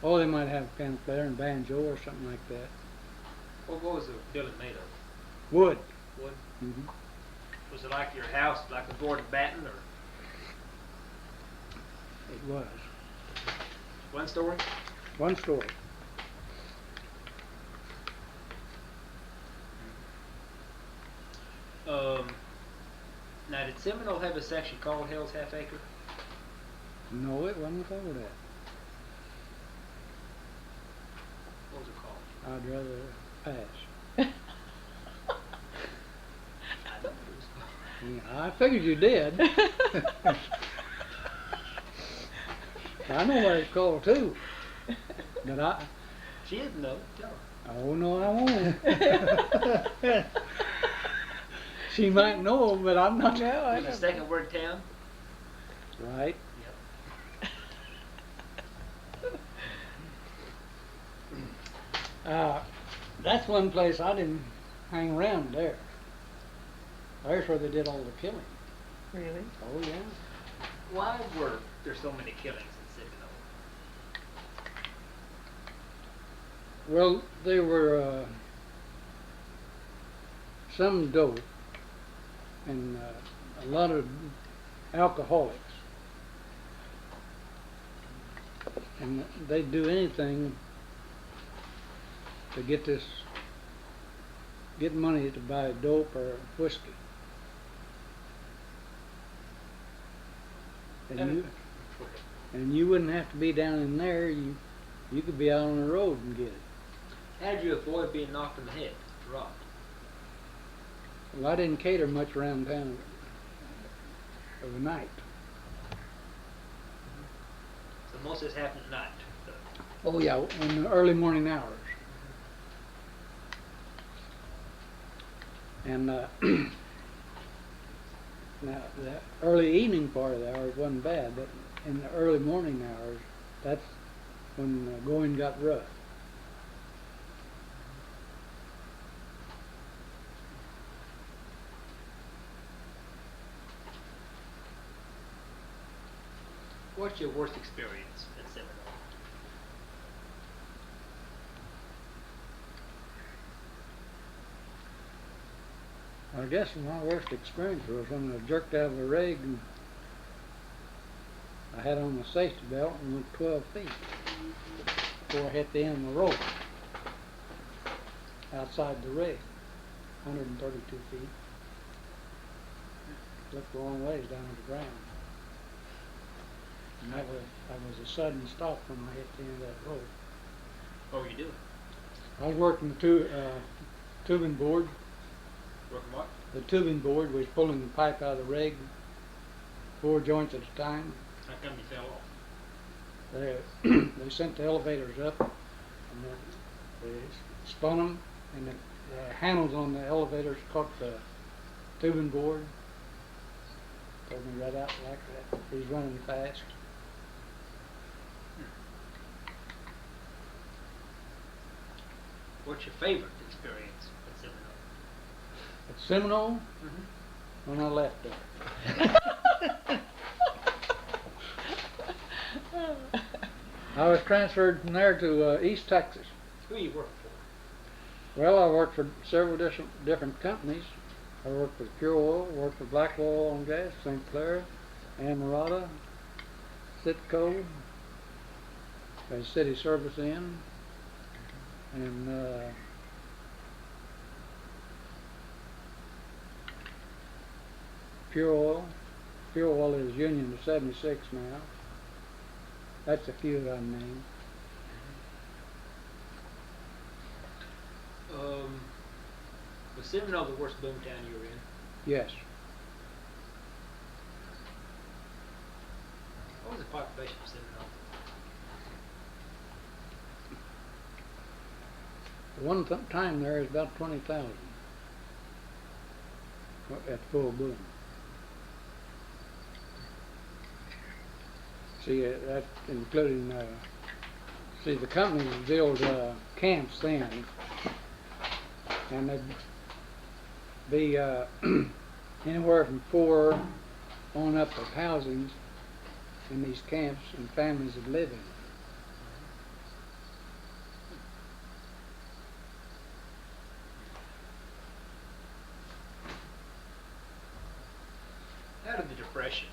oh, they might have a piano player and banjo or something like that.
What was the building made of?
Wood.
Wood?
Mm-hmm.
Was it like your house, like a board and batten, or
It was.
one story?
1 story.
Now, did Seminole have a section called Hell's Half Acre?
No, it wasn't over that.
What was it called?
I'd rather pass.
I don't know what it was called.
Yeah, I figured you did. I know what it's called too. But
She didn't know. Tell her.
oh no, I won't. She might know, but I'm not.
No, I
Was the
don't.
second word town?
Right.
Yep.
That's one place I didn't hang around there. There's where they did all the killing.
Really?
Oh yeah.
Why were there so many killings in Seminole?
Well, they were some dope and a lot of alcoholics, and they'd do anything to get money to buy dope or whiskey. And you
Go ahead.
and you wouldn't have to be down in there. You could be out on the road and get it.
How did you avoid being knocked in the head, robbed?
Well, I didn't cater much around town overnight.
So most of this happened at night. So,
Oh yeah, in the early morning hours. And now the early evening part of the hours wasn't bad, but in the early morning hours, that's when going got rough.
what's your worst experience at Seminole?
I guess my worst experience was when I jerked out of the rig and I had on my safety belt and went 12 feet before I hit the end of the rope outside the rig, 132 feet. Looked a long ways down to the ground. And that was a sudden stop when I hit the end of that rope.
What were you doing?
I was working the tubing board.
Working what?
The tubing board was pulling the pipe out of the rig, 4 joints at a time.
How come you fell off?
They sent the elevators up, and then they spun them, and the handles on the elevators caught the tubing board. Told me right out like that. He's running fast.
What's your favorite experience at Seminole?
At Seminole,
Mm-hmm.
when I left there. I was transferred from there to East Texas.
Who are you working for?
Well, I worked for several different companies. I worked for Pure Oil, worked for Black Oil and Gas, St. Clair, Amarada, Citco, as City Service Inn, and Pure Oil. Pure Oil is Union to 76 now. That's a few I named.
Was Seminole the worst boomtown you were in?
Yes.
What was the population of Seminole?
One time there is about 20,000 at full boom. See, that's including, the company built camps then, and they'd be anywhere from 4 on up of housings in these camps, and families would live in.
How did the Depression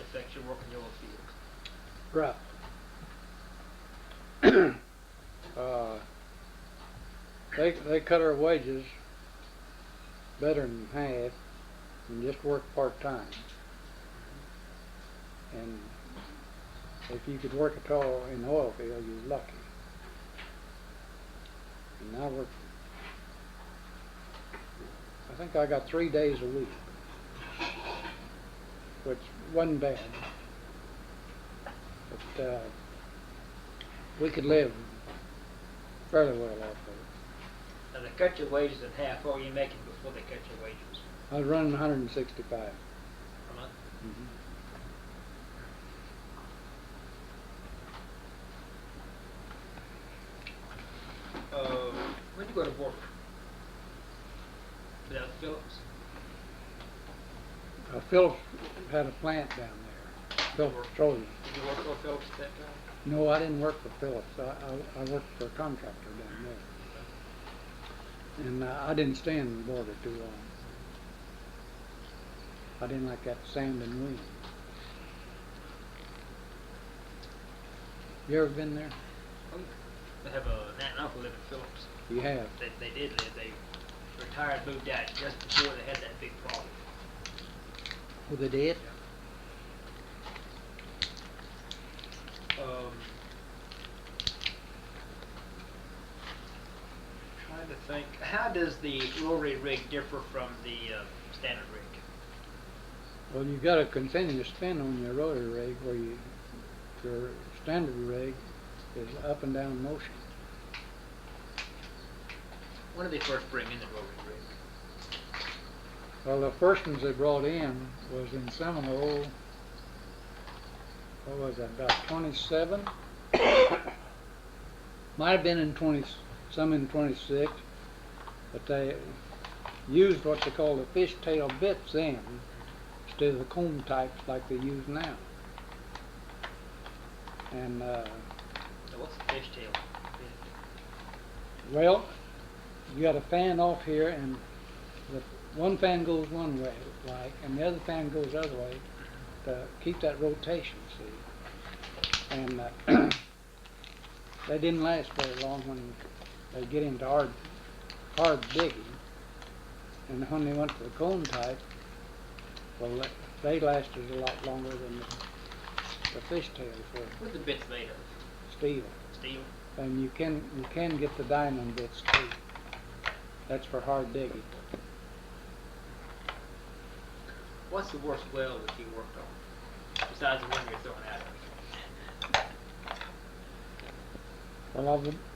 affect your work in the oil field?
Rough. They cut our wages better than half and just worked part-time. And if you could work at all in the oil field, you were lucky. And I think I got 3 days a week, which wasn't bad. But we could live fairly well off of it.
Now they cut your wages in half. What were you making before they cut your wages?
I was running 165.
Per month? When did you go to work? Without Phillips?
Phillips had a plant down there. Phillips Petroleum.
Did you work for Phillips at that time?
No, I didn't work for Phillips. I worked for a contractor down there. And I didn't stay in the border too long. I didn't like that sand and wind. You ever been there?
They have a aunt and uncle live in Phillips.
You have.
They did live. They retired, moved out just before they had that big problem.
Well, they did?
Trying to think, how does the rotary rig differ from the standard rig?
Well, you got a continuous spin on your rotary rig where your standard rig is up and down motion.
When did they first bring in the rotary rig?
Well, the first ones they brought in was in Seminole, what was that, about 27? Might have been in 20, some in 26, but they used what they call the fishtail bits then, instead of the comb types like they use now. And,
Now, what's the fishtail bit?
well, you got a fan off here, and the one fan goes one way, like, and the other fan goes the other way to keep that rotation, see. And they didn't last very long when they get into hard digging. And when they went to the cone type, well, they lasted a lot longer than the fishtails were.
What are the bits made of?
Steel.
Steel?
And you can get the diamond bits too. That's for hard digging.
What's the worst well that you worked on, besides the one you're throwing out of?
Well,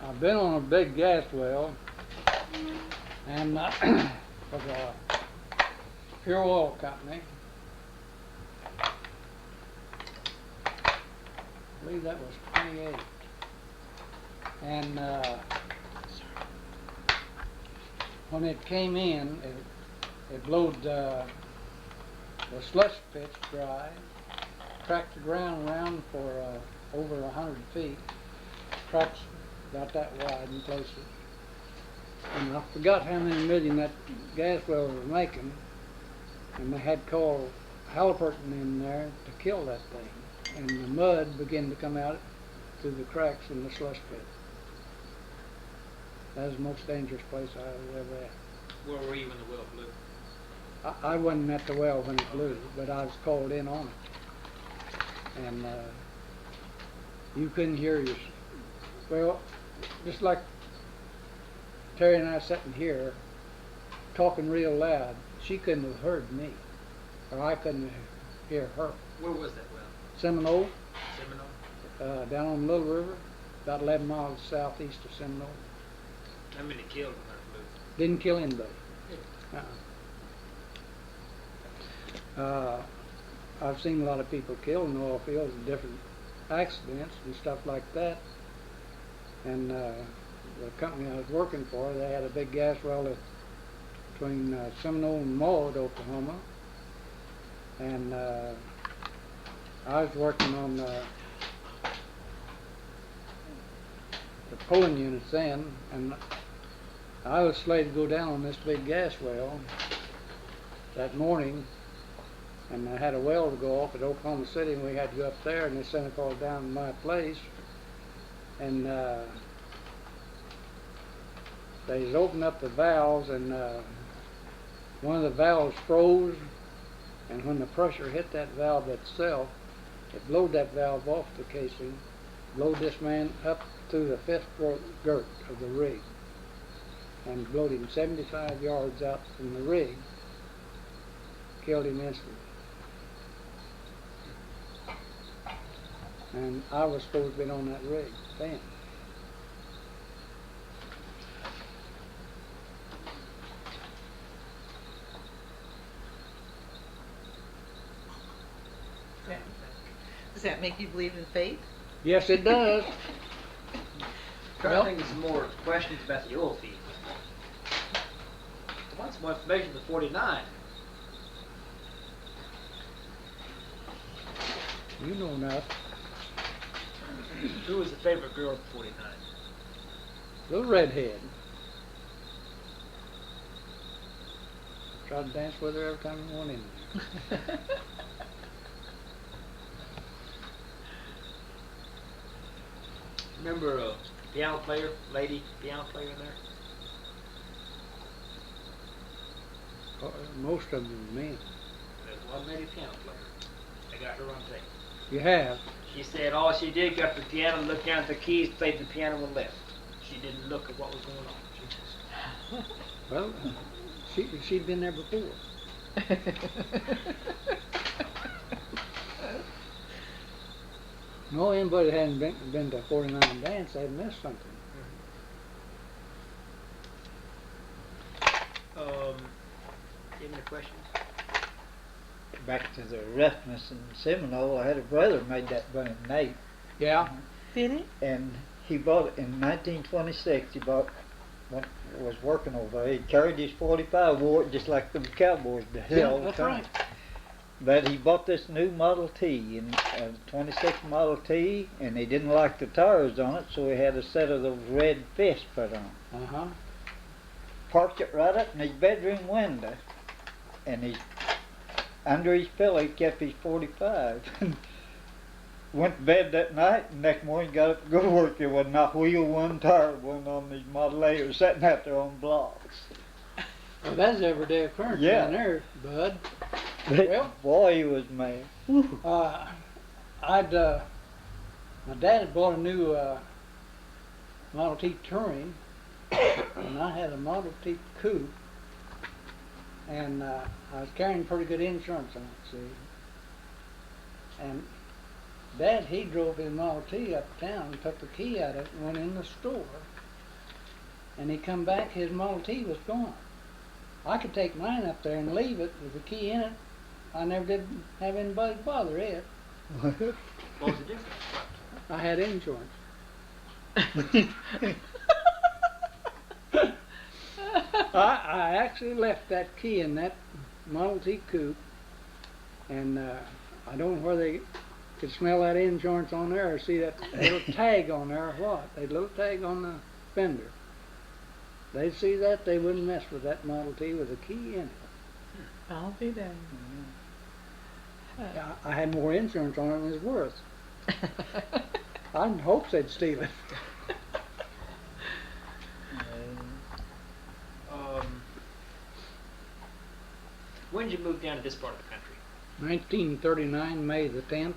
I've been on a big gas well, and was a pure oil company. I believe that was 28. And when it came in, it blowed the slush pits dry, tracked the ground around for over 100 feet, tracks about that wide in places. And I forgot how many million that gas well was making, and they had called Halliburton in there to kill that thing, and the mud began to come out through the cracks in the slush pit. That was the most dangerous place I was ever at.
Where were you when the well blew?
I wasn't at the well when it blew, but I was called in on it. And you couldn't hear your... Well, just like Terry and I sitting here talking real loud, she couldn't have heard me, or I couldn't hear her.
Where was that well?
Seminole,
Seminole?
down on the Little River, about 11 miles southeast of Seminole.
How many killed when it blew?
Didn't kill anybody. I've seen a lot of people killed in oil fields in different accidents and stuff like that. And the company I was working for, they had a big gas well between Seminole and Maud, Oklahoma. And I was working on the pulling units then, and I was slated to go down on this big gas well that morning, and I had a well to go off at Oklahoma City, and we had to go up there, and they sent a call down to my place, and they opened up the valves, and one of the valves froze, and when the pressure hit that valve itself, it blowed that valve off the casing, blowed this man up through the fifth girt of the rig, and blowed him 75 yards out from the rig, killed him instantly. And I was supposed to be on that rig then.
Does that make you believe in fate?
Yes, it does.
I think there's some more questions about the oil field. I want some more information on the 49.
You know enough.
Who was the favorite girl at 49?
Little redhead. Tried to dance with her every time we went in there.
Remember a piano player, lady piano player in there?
Most of them were men.
There's one lady piano player. I got her on tape.
You have?
She said all she did got the piano, looked down at the keys, played the piano and left. She didn't look at what was going on. She just...
Well, she'd been there before. No, anybody hadn't been to 49 dance, they'd missed something.
Do you have any questions?
Back to the roughness in Seminole, I had a brother made that bunny Nate,
Yeah?
Did he?
and he bought it in 1926. He bought, was working over there. He carried his 45, wore it just like them cowboys did all the
That's
time.
right.
But he bought this new Model T, and a 26 Model T, and he didn't like the tires on it, so he had a set of those red fists put on.
Uh-huh.
Parked it right up in his bedroom window, and he, under his pillow, he kept his 45. Went to bed that night, and next morning got up to go to work. There was not wheel, one tire, one on these Model A. It was sitting out there on blocks.
Well, that's everyday occurrence
Yeah.
down there, bud.
But
Well-
boy, he was mad.
My dad had bought a new Model T Touring, and I had a Model T Coupe, and I was carrying pretty good insurance on it, see. And Dad, he drove his Model T uptown, took the key out of it, and went in the store, and he come back, his Model T was gone. I could take mine up there and leave it with the key in it. I never did have anybody bother it.
What was the difference?
I had insurance. I actually left that key in that Model T Coupe, and I don't know whether they could smell that insurance on there or see that little tag on there or what. That little tag on the fender. They'd see that, they wouldn't mess with that Model T with a key in it.
I'll be there.
I had more insurance on it than it's worth. I hoped they'd steal it.
When did you move down to this part of the country?
1939, May the 10th,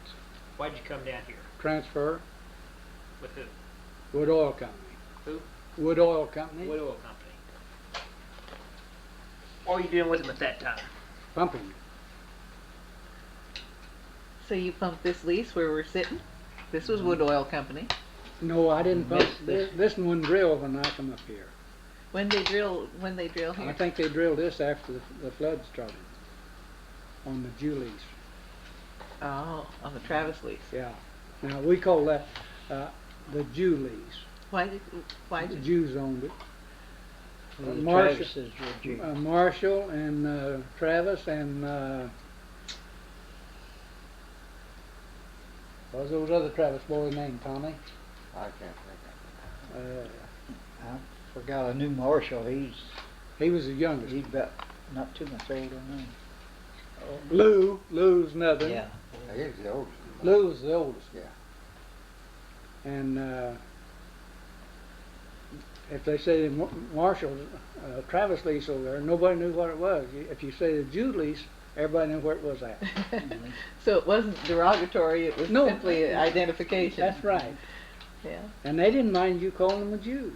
Why'd you come down here?
transfer,
With who?
Wood Oil Company.
Who?
Wood Oil Company,
Wood Oil Company. What were you doing with them at that time?
pumping.
So you pumped this lease where we're sitting? This was Wood Oil Company.
No, I didn't pump. This one wouldn't drill when I come up here.
When they drill here?
I think they drilled this after the flood started. On the Jew lease.
Oh, on the Travis lease.
Yeah. Now we call that the Jew lease.
Why
The
did
Jews owned it.
The
Marshall,
Travises were Jews.
Marshall and Travis and what was those other Travis boys' name, Tommy?
I can't think of it.
I forgot I knew Marshall.
He was the youngest.
He's about not too much older than me.
Lou's another.
Yeah.
He was the oldest.
Lou was the oldest.
Yeah.
And if they say Marshall, Travis lease over there, nobody knew what it was. If you say the Jew lease, everybody knew where it was at.
So it wasn't derogatory, it was
No.
simply an identification.
That's right.
Yeah.
And they didn't mind you calling them a Jew.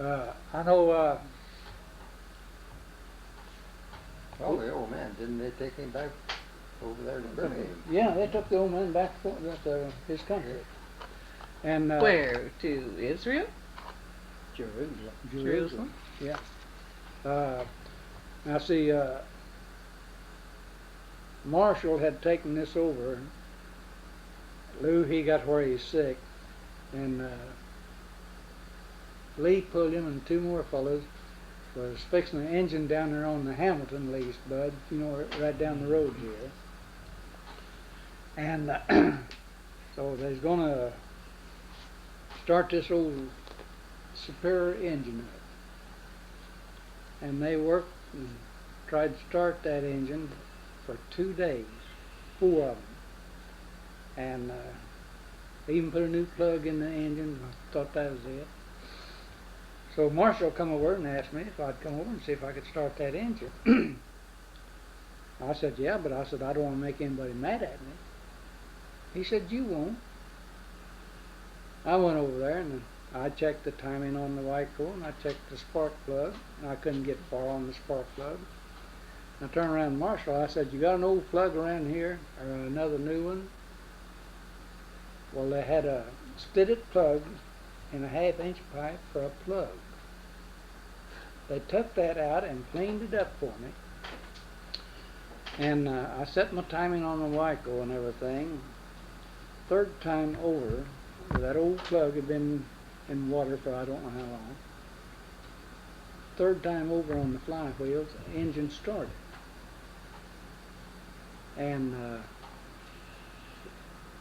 I know,
Oh, the old man, didn't they take him back over there to Birmingham?
yeah, they took the old man back to his country. And
Where? To Israel?
Jerusalem.
Jerusalem. Yeah. Now see, Marshall had taken this over. Lou, he got where he's sick, and Lee pulled him and two more fellows was fixing the engine down there on the Hamilton lease, bud. You know, right down the road here. And so they's gonna start this old Superior engine up. And they worked and tried to start that engine for 2 days, 4 of them. And even put a new plug in the engine. I thought that was it. So Marshall come over and asked me if I'd come over and see if I could start that engine. I said, yeah, but I said, I don't want to make anybody mad at me. He said, you won't. I went over there and I checked the timing on the Wyco and I checked the spark plug. And I couldn't get far on the spark plug. I turned around to Marshall. I said, you got an old plug around here or another new one? Well, they had a spitted plug in a 1/2-inch pipe for a plug. They took that out and cleaned it up for me. And I set my timing on the Wyco and everything. 3rd time over, that old plug had been in water for I don't know how long. 3rd time over on the flywheels, the engine started. And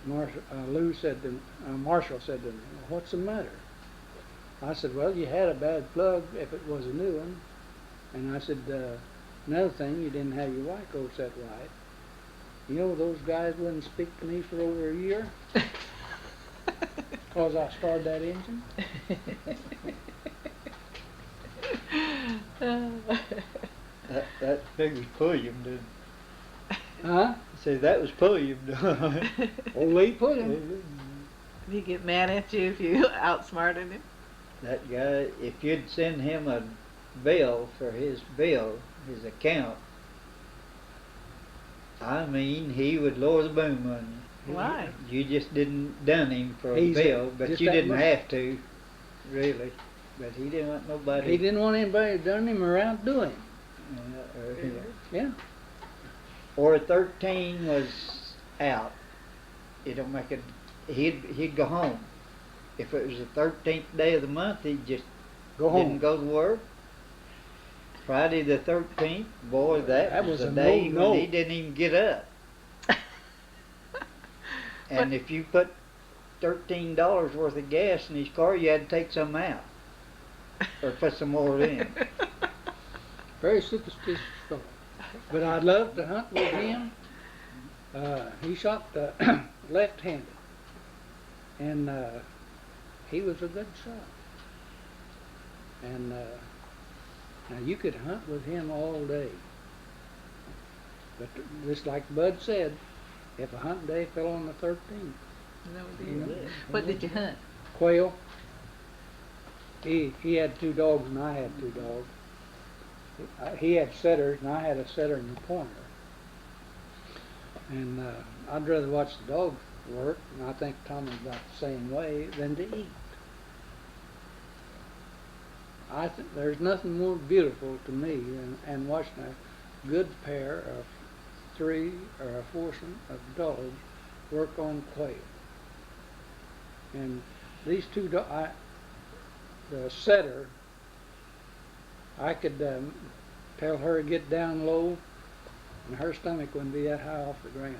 Marshall said to me, well, what's the matter? I said, well, you had a bad plug if it was a new one. And I said, another thing, you didn't have your Wyco set right. You know, those guys wouldn't speak to me for over a year because I started that engine.
That figures Pulliam did.
Huh?
See, that was Pulliam.
Old Lee Pulliam.
Did he get mad at you if you outsmarted him?
That guy, if you'd send him a bill for his his account, I mean, he would lower the boom on you.
Why?
You just didn't done him for a
He's
bill, but
just
you
that
didn't
much.
have to, really. But he didn't want nobody.
He didn't want anybody done him or outdo him. Yeah.
Or 13 was out. It don't make it. He'd go home. If it was the 13th day of the month, he just
Go home.
didn't go to work. Friday the 13th, boy, that was
a
the day
no-no.
when he didn't even get up. And if you put $13 worth of gas in his car, you had to take some out or put some more in.
Very superstitious fellow. But I'd love to hunt with him. He shot left-handed. And he was a good shot. And now you could hunt with him all day. But just like Bud said, if a hunting day fell on the 13th,
No
you know,
deal. What did you hunt?
quail. He had 2 dogs and I had 2 dogs. He had setters and I had a setter and a pointer. And I'd rather watch the dogs work, and I think Tommy's about the same way, than to eat. I think there's nothing more beautiful to me than watching a good pair of 3 or a foursome of dogs work on quail. And these 2 dogs, the setter, I could tell her to get down low, and her stomach wouldn't be that high off the ground.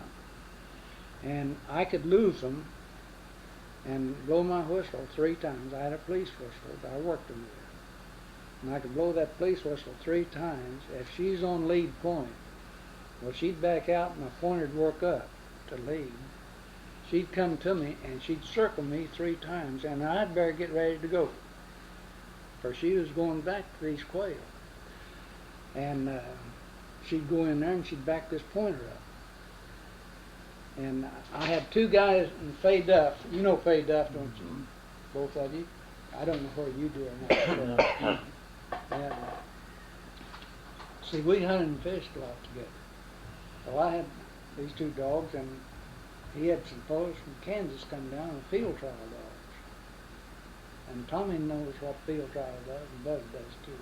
And I could lose them and blow my whistle 3 times. I had a police whistle that I worked them with. And I could blow that police whistle 3 times. If she's on lead point, well, she'd back out and my pointer'd work up to lead. She'd come to me and she'd circle me 3 times, and I'd better get ready to go, for she was going back to these quail. And she'd go in there and she'd back this pointer up. And I had 2 guys in Fay Duff. You know Fay Duff, don't you? Both of you? I don't know where you do or not. And, see, we hunted and fished a lot together. Well, I had these 2 dogs, and he had some fellows from Kansas come down and field trial dogs. And Tommy knows what field trial does, and Bud does too.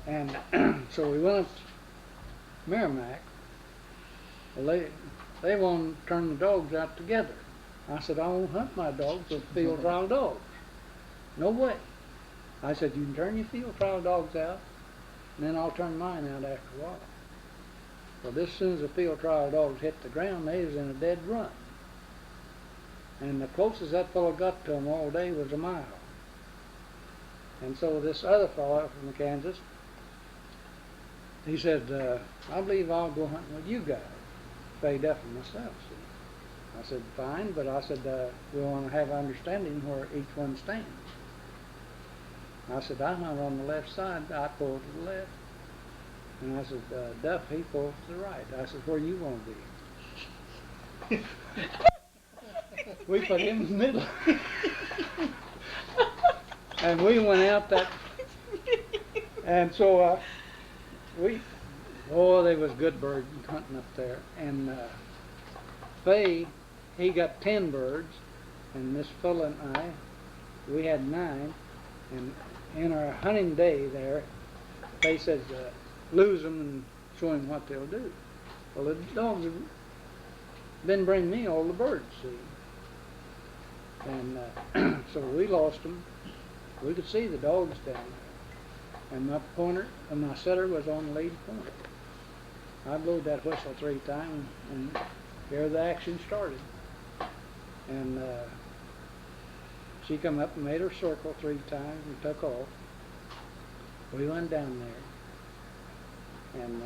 And so we went up to Merrimack. Well, they wanted to turn the dogs out together. I said, I won't hunt my dogs with field trial dogs. No way. I said, you can turn your field trial dogs out, and then I'll turn mine out after a while. Well, as soon as the field trial dogs hit the ground, they was in a dead run. And the closest that fellow got to them all day was a mile. And so this other fellow from Kansas, he said, I believe I'll go hunting with you guys, Fay Duff and myself. See? I said, fine, but I said, we want to have understanding where each one stands. I said, I hunt on the left side, I pull to the left. And I said, Duff, he pulls to the right. I said, where you want to be? We put him in the middle. And we went out that, and so there was good bird hunting up there. And Fay, he got 10 birds, and this fella and I, we had 9. And in our hunting day there, Fay says, lose them and show him what they'll do. Well, the dogs have been bringing me all the birds, see. And so we lost them. We could see the dogs down there. And my pointer and my setter was on the lead pointer. I blew that whistle 3 times, and here the action started. And she come up and made her circle 3 times and took off. We went down there, and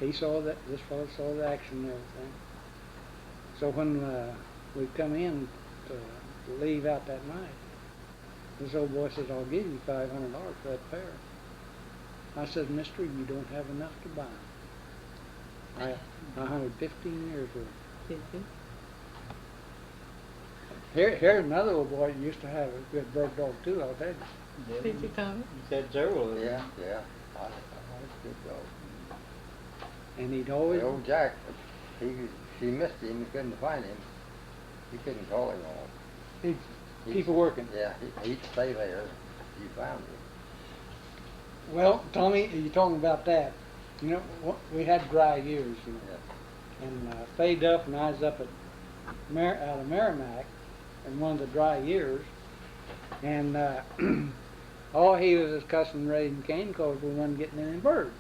he saw that, this fellow saw the action and everything. So when we come in to leave out that night, this old boy says, I'll give you $500 for that pair. I said, mister, you don't have enough to buy them. I hunted 15 years with them. Here's another old boy that used to have a good bird dog too, I'll tell you.
Did you come?
You said several of them.
Yeah. I like a good dog.
And he'd always...
The old Jack, she missed him, he couldn't find him. He couldn't call him all.
He'd keep it working.
Yeah, he'd stay there if you found him.
Well, Tommy, you're talking about that. You know, we had dry years, you know.
Yeah.
And Fay Duff and I was up at out of Merrimack in one of the dry years, and all he was cussing and raising Cain because we wasn't getting any birds.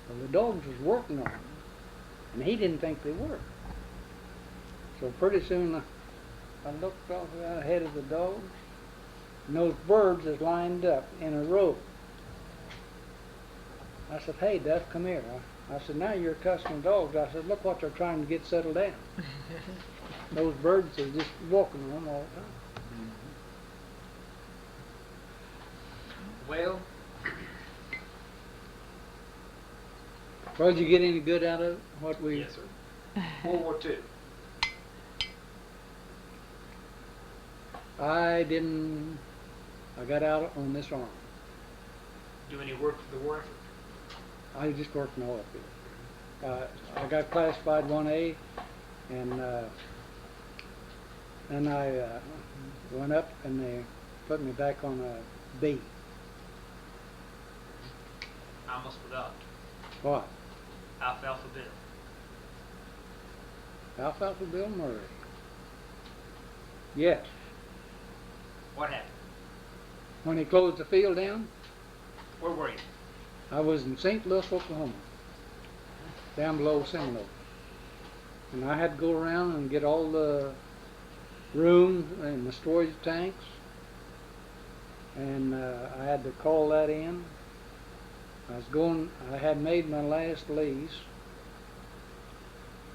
Well, the dogs was working on them, and he didn't think they were. So pretty soon I looked off ahead of the dogs, and those birds is lined up in a row. I said, hey, Duff, come here. I said, now you're cussing dogs. I said, look what they're trying to get settled down. Those birds are just walking on them all the time.
Well,
Well, did you get any good out of it? What we...
yes, sir. World War II.
I didn't... I got out on this arm.
Do any work for the war effort?
I just worked in the oil field. I got classified 1A, and then I went up and they put me back on a B.
I almost forgot.
What?
Alfalfa Bill.
Alfalfa Bill Murray. Yes.
What happened?
When he closed the field down,
Where were you?
I was in St. Louis, Oklahoma, down below Seminole. And I had to go around and get all the rooms and the storage tanks. And I had to call that in. I had made my last lease.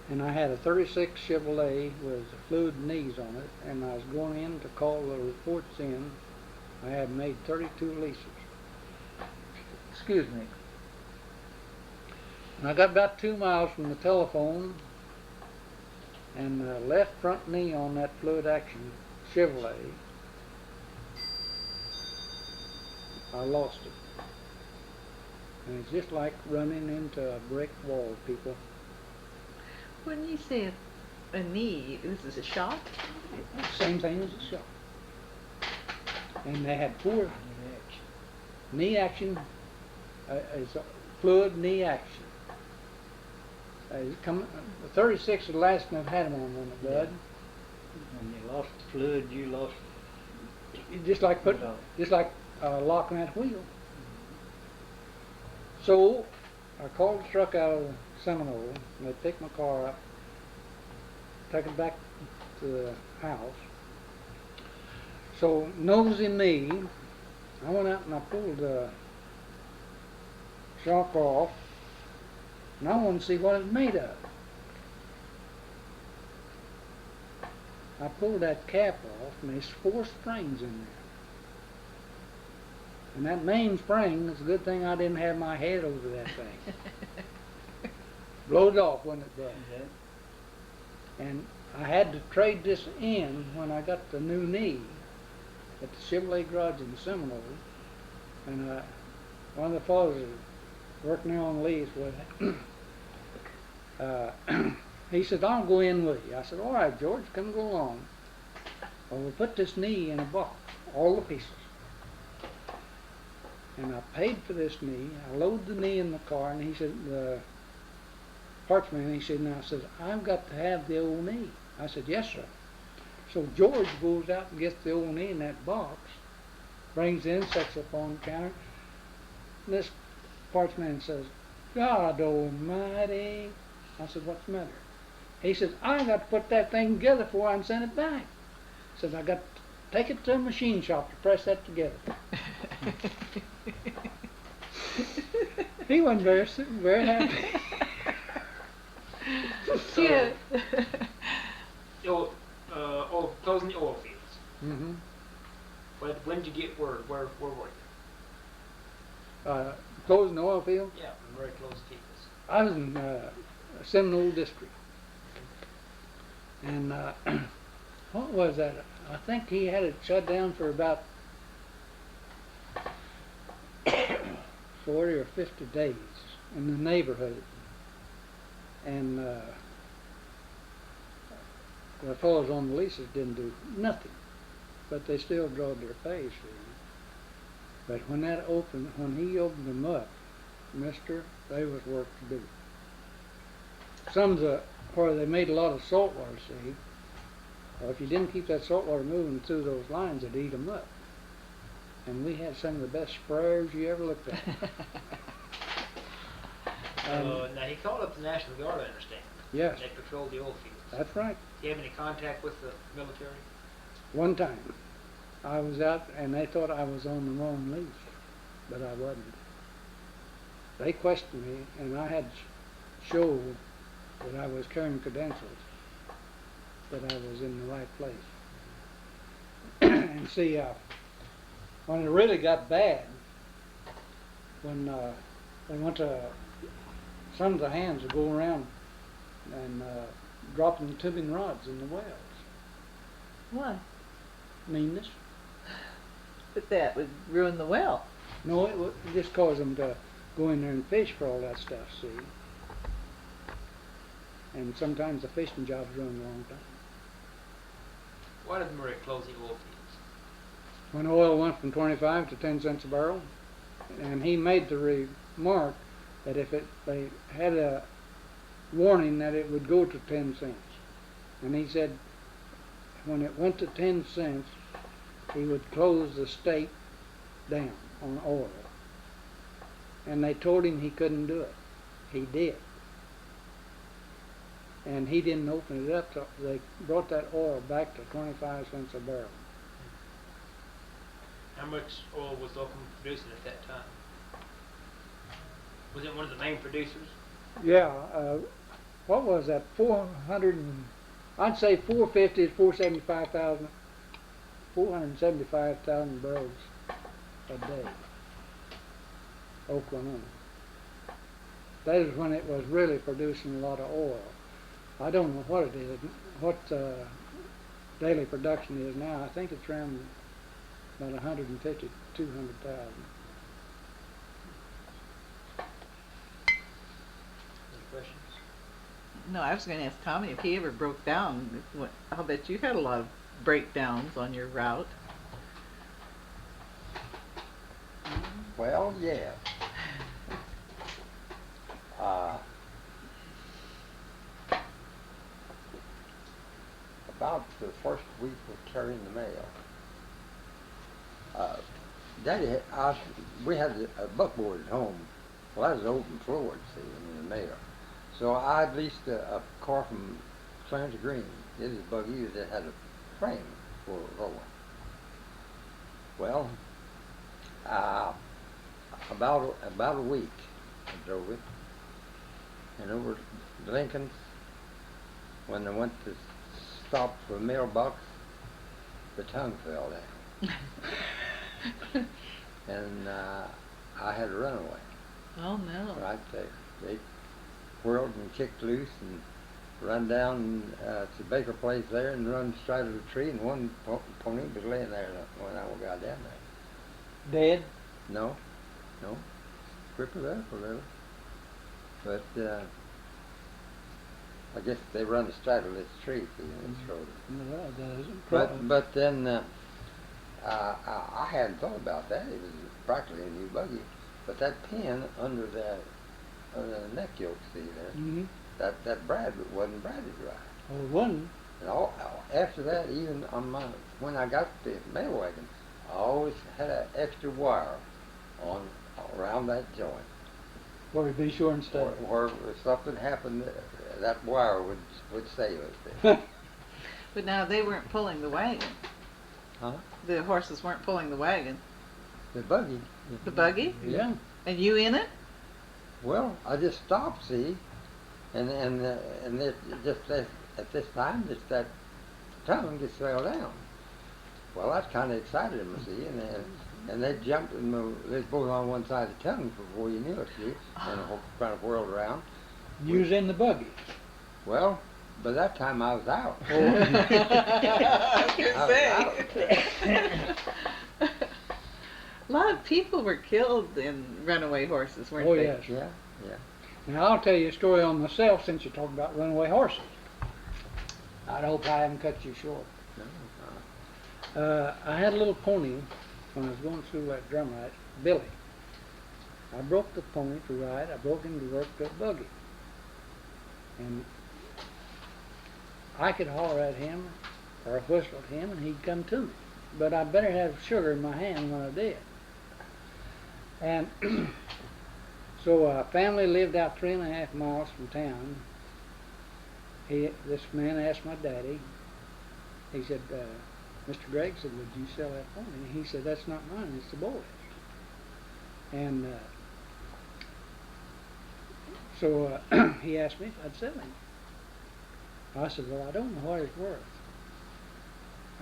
And I had a 36 Chevrolet with fluid knees on it. And I was going in to call the reports in. I had made 32 leases. Excuse me. And I got about 2 miles from the telephone, and the left front knee on that fluid action Chevrolet, I lost it. And it's just like running into a brick wall, people.
When you say a knee, this is a shot?
Same thing as a shot. And they had 4 knee action. It's a fluid knee action. The 36 is the last one I've had them on the bud.
When you lost the fluid, you lost.
Just like locking that wheel. So I called the truck out of Seminole, and they picked my car up, took it back to the house. So, nosy me, I went out and I pulled the shock off, and I wanted to see what it's made of. I pulled that cap off, and there's 4 springs in there. And that main spring, it's a good thing I didn't have my head over that thing. Blowed off when it broke. And I had to trade this in when I got the new knee at the Chevrolet garage in Seminole. And one of the fellows that worked there on lease with he said, I'll go in with you. I said, all right, George, come go along. Well, we'll put this knee in a box, all the pieces. And I paid for this knee. I loaded the knee in the car, and he said, the parts man, he said, now, says, I've got to have the old knee. I said, yes, sir. So George goes out and gets the old knee in that box, brings it in, sets it up on the counter. And this parts man says, God almighty. I said, what's the matter? He says, I got to put that thing together before I can send it back. He said, I got to take it to a machine shop to press that together. He wasn't very happy.
Yeah.
Closing the oil fields.
Mm-hmm.
When did you get word? Where were you?
Closing the oil field.
Yeah, very close to us.
I was in Seminole District. And what was that? I think he had it shut down for about 40 or 50 days in the neighborhood. And the fellows on the leases didn't do nothing, but they still drawed their pay. But when that opened, when he opened them up, mister, there was work to do. Some of the, where they made a lot of salt water, see, well, if you didn't keep that salt water moving through those lines, it'd eat them up. And we had some of the best sprayers you ever looked at.
Now he called up the National Guard, I understand.
Yes,
They patrolled the oil fields.
that's right.
Do you have any contact with the military?
One time, I was out and they thought I was on the wrong lease, but I wasn't. They questioned me, and I had to show that I was carrying credentials, that I was in the right place. And see, when it really got bad, when they went to, some of the hands would go around and dropping tubing rods in the wells.
Why?
Meanness.
But that would ruin the well.
No, it would just cause them to go in there and fish for all that stuff, see. And sometimes the fishing jobs run a long time.
Why did Murray close the oil fields?
When oil went from 25 to 10 cents a barrel, and he made the remark that if they had a warning that it would go to 10 cents. And he said when it went to 10 cents, he would close the state down on oil. And they told him he couldn't do it. He did. And he didn't open it up, so they brought that oil back to 25 cents a barrel.
How much oil was Oklahoma producing at that time? Was it one of the main producers?
Yeah, what was that? 400 and, I'd say 450 to 475,000, 475,000 barrels a day. Oklahoma. That is when it was really producing a lot of oil. I don't know what it is, what daily production is now. I think it's around about 150 to 200,000.
Any questions?
No, I was going to ask Tommy if he ever broke down. I'll bet you had a lot of breakdowns on your route.
Well, yeah. About the first week of carrying the mail, Daddy, we had a buckboard at home, Well, that was open floor, see, in the mayor. So I leased a car from Clarence A Gregg. It was a buggy that had a frame for a roller. Well, uh, about a week I drove it, and over Lincoln's, when I went to stop for the mailbox, the tongue fell down, and I had to run away.
Oh no.
Right there, they whirled and kicked loose and run down to the Baker place there and run straight to the tree, and one pony was laying there when I got down there.
Dead?
No, crippled up a little, but I guess they run the straddle this tree through its throat.
Well, that doesn't.
But then I hadn't thought about that. It was practically a new buggy, but that pin under the neck yoke, see there,
Mm-hmm.
that brad wasn't braided right.
Well, it wasn't.
And after that, even on when I got the mail wagon, I always had an extra wire on around that joint.
Where we be sure and stay.
Where if something happened, that wire would save us there.
But now they weren't pulling the wagon.
Huh?
The horses weren't pulling the wagon.
The buggy.
The buggy?
Yeah.
And you in it?
Well, I just stopped, see, and it just at this time, just that tongue just fell down. Well, that kind of excited them, see, and they jumped and they was both on one side of the tongue before you knew it, see, and kind of whirled around.
You was in the buggy.
Well, by that time I was out.
I was
I
gonna say. A lot of people were killed in runaway horses, weren't
Oh,
they?
yes.
Yeah.
Now, I'll tell you a story on myself since you're talking about runaway horses. I hope I haven't cut you short.
No,
I had a little pony when I was going through that drum ride, Billy. I broke the pony to ride. I broke him to work the buggy. And I could holler at him or whistle at him and he'd come to me. But I better have sugar in my hand when I did. And so a family lived out 3.5 miles from town. This man asked my daddy, he said, Mr. Gregg said, would you sell that pony? And he said, that's not mine, it's the boy's. And so he asked me if I'd sell him. I said, well, I don't know what he's worth.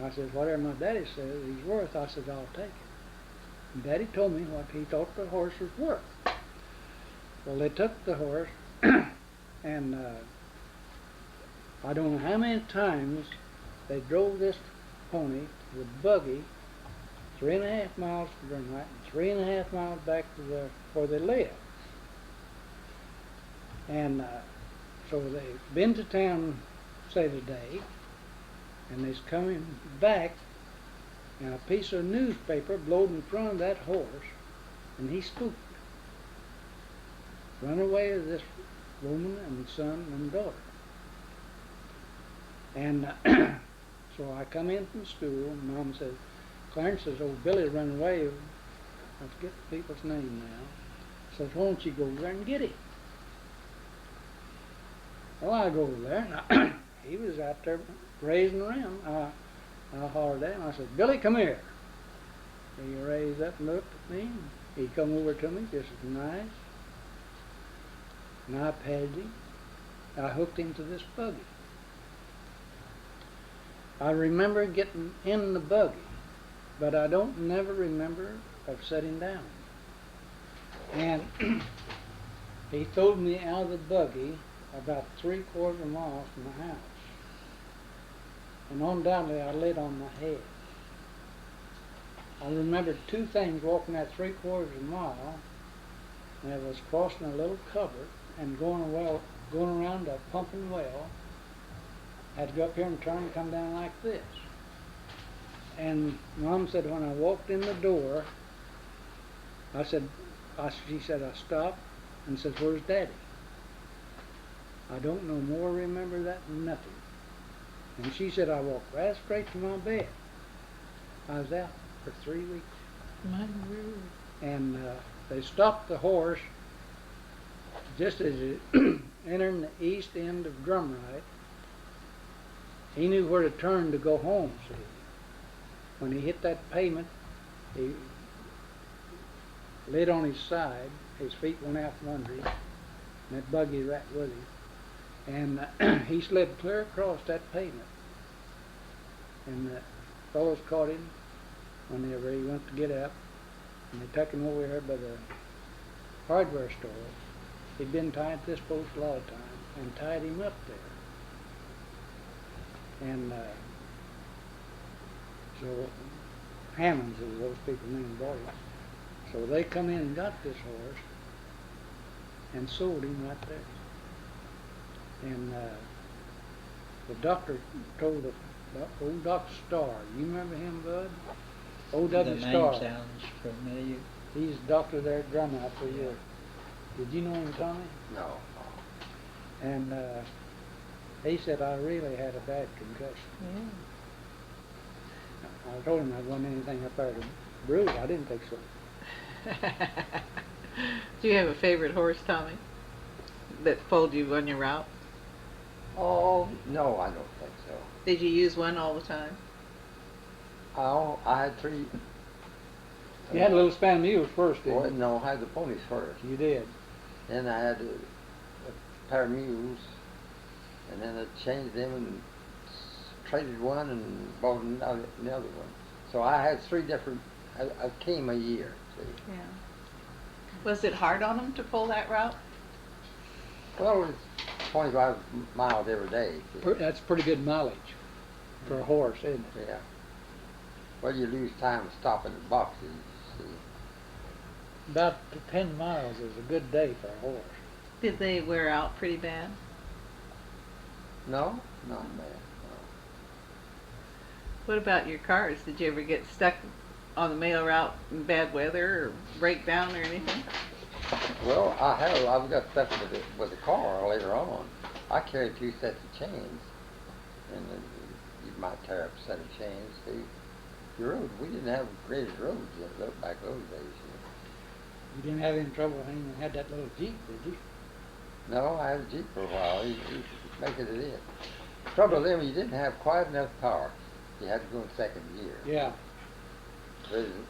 I said, whatever my daddy says he's worth, I said, I'll take it. And Daddy told me what he thought the horse was worth. Well, they took the horse, and I don't know how many times they drove this pony to the buggy 3.5 miles to Durnlight and 3.5 miles back to where they lived. And so they've been to town, say today, and they's coming back, and a piece of newspaper blowed in front of that horse, and he spooked. Run away with this woman and son and daughter. And so I come in from school, and Mom says, Clarence says, oh, Billy run away. I forget the people's name now. Says, why don't you go over there and get him? Well, I go over there, and he was out there grazing around. I hollered at him. I said, Billy, come here. He raised up and looked at me. He come over to me just as nice. And I patted him. I hooked him to this buggy. I remember getting in the buggy, but I don't never remember of sitting down. And he throwed me out of the buggy about 3/4 mile from the house. And undoubtedly I lit on my head. I remembered two things walking that 3/4 mile, and it was crossing a little covert and going around a pumping well. I had to go up here and turn and come down like this. And Mom said when I walked in the door, she said I stopped and said, where's Daddy? I don't no more remember that than nothing. And she said I walked right straight to my bed. I was out for 3 weeks.
My word.
And they stopped the horse just as you entering the east end of Drumright, he knew where to turn to go home, see. When he hit that pavement, he laid on his side, his feet went out from under him, and that buggy right with him. And he slid clear across that pavement. And the fellows caught him whenever he went to get up, and they took him over here by the hardware store. He'd been tied at this post a lot of times, and tied him up there. And so Hammonds is those people named bought him. So they come in and got this horse and sold him right there. And the doctor told the old Dr. Starr, you remember him, Bud? Old
The
W.
name
Starr.
sounds familiar.
He's a doctor there at Drummond for years. Did you know him, Tommy?
No.
And he said I really had a bad concussion. I told him I wasn't anything up there to bruise. I didn't think so.
Do you have a favorite horse, Tommy, that followed you on your route?
Oh, no, I don't think so.
Did you use one all the time?
I had three.
You had a little Spaniel mules first, didn't
Well,
you?
no, I had the ponies first.
You did.
Then I had a pair of mules, and then I changed them and traded one and bought another one. So I had three different. I came a year. See.
Yeah. Was it hard on them to pull that route?
Well, it's 25 miles every day. See.
That's pretty good mileage for a horse, isn't it?
Yeah. Well, you lose time stopping at boxes. See.
About 10 miles is a good day for a horse.
Did they wear out pretty bad?
No, not bad.
What about your cars? Did you ever get stuck on the mail route in bad weather or break down or anything?
Well, I've got stuff with the car later on. I carry 2 sets of chains, and you might tear up a set of chains. See, the road, we didn't have graded roads back those days.
You didn't have any trouble when you had that little Jeep, did you?
No, I had a Jeep for a while. You make it in. Trouble with them, you didn't have quite enough power. You had to go in second gear.
Yeah.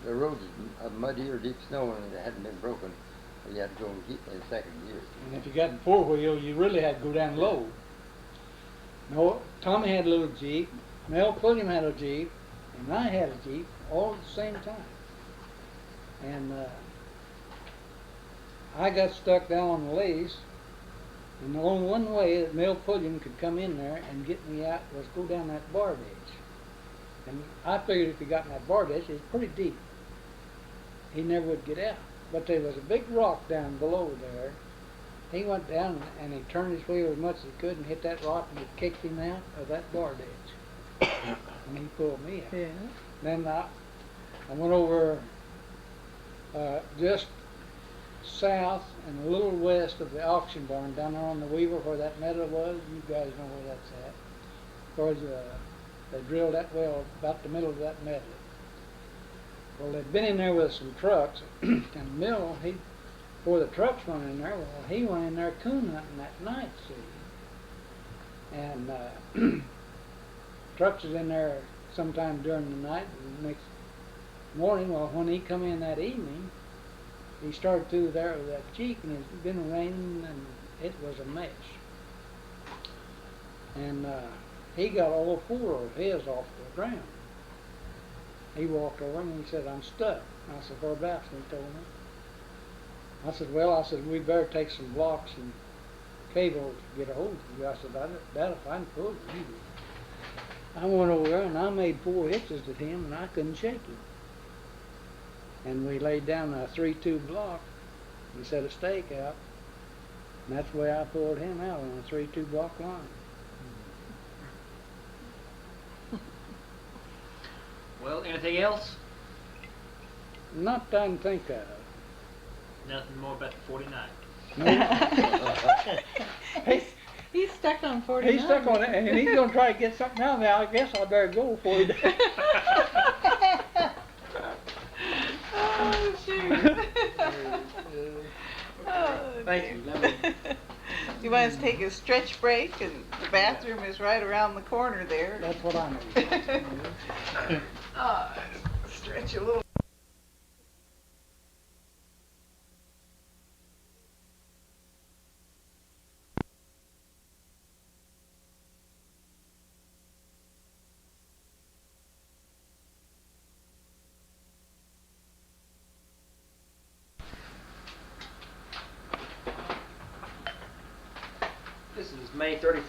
The roads are muddy or deep snow and it hadn't been broken. You had to go in second gear.
And if you got in 4-wheel, you really had to go down low. No, Tommy had a little Jeep, Mel Pulliam had a Jeep, and I had a Jeep all at the same time. And I got stuck down on the lease, and the only one way that Mel Pulliam could come in there and get me out was go down that bar ditch. And I figured if he got in that bar ditch, it's pretty deep. He never would get out. But there was a big rock down below there. He went down and he turned his wheel as much as he could and hit that rock and it kicked him out of that bar ditch. And he pulled me out.
Yeah.
Then I went over just south and a little west of the auction barn down there on the Weaver where that meadow was. You guys know where that's at. Towards they drilled that well about the middle of that meadow. Well, they'd been in there with some trucks, and Mill, before the trucks went in there, well, he went in there coon hunting that night, see. And trucks was in there sometime during the night, and the next morning, well, when he come in that evening, he started through there with that Jeep, and it's been raining, and it was a mess. And he got all 4 of his off the ground. He walked over and he said, I'm stuck. I said, whereabouts? And he told me. I said, well, we better take some blocks and cables to get a hold of you. I said, that'll find pull you. I went over there and I made 4 hitches to him and I couldn't shake him. And we laid down a 3-2 block and set a stake out. And that's the way I pulled him out on a 3-2 block line.
Well, anything else?
Not that I can think of.
Nothing more about the 49.
No.
He's stuck on 49.
He's stuck on it, and he's going to try to get something out of me. I guess I better go for it.
Oh, shoot.
Thank you.
You want us to take a stretch break, and the bathroom is right around the corner there.
That's what I need.
Stretch a little.
This is May 31st.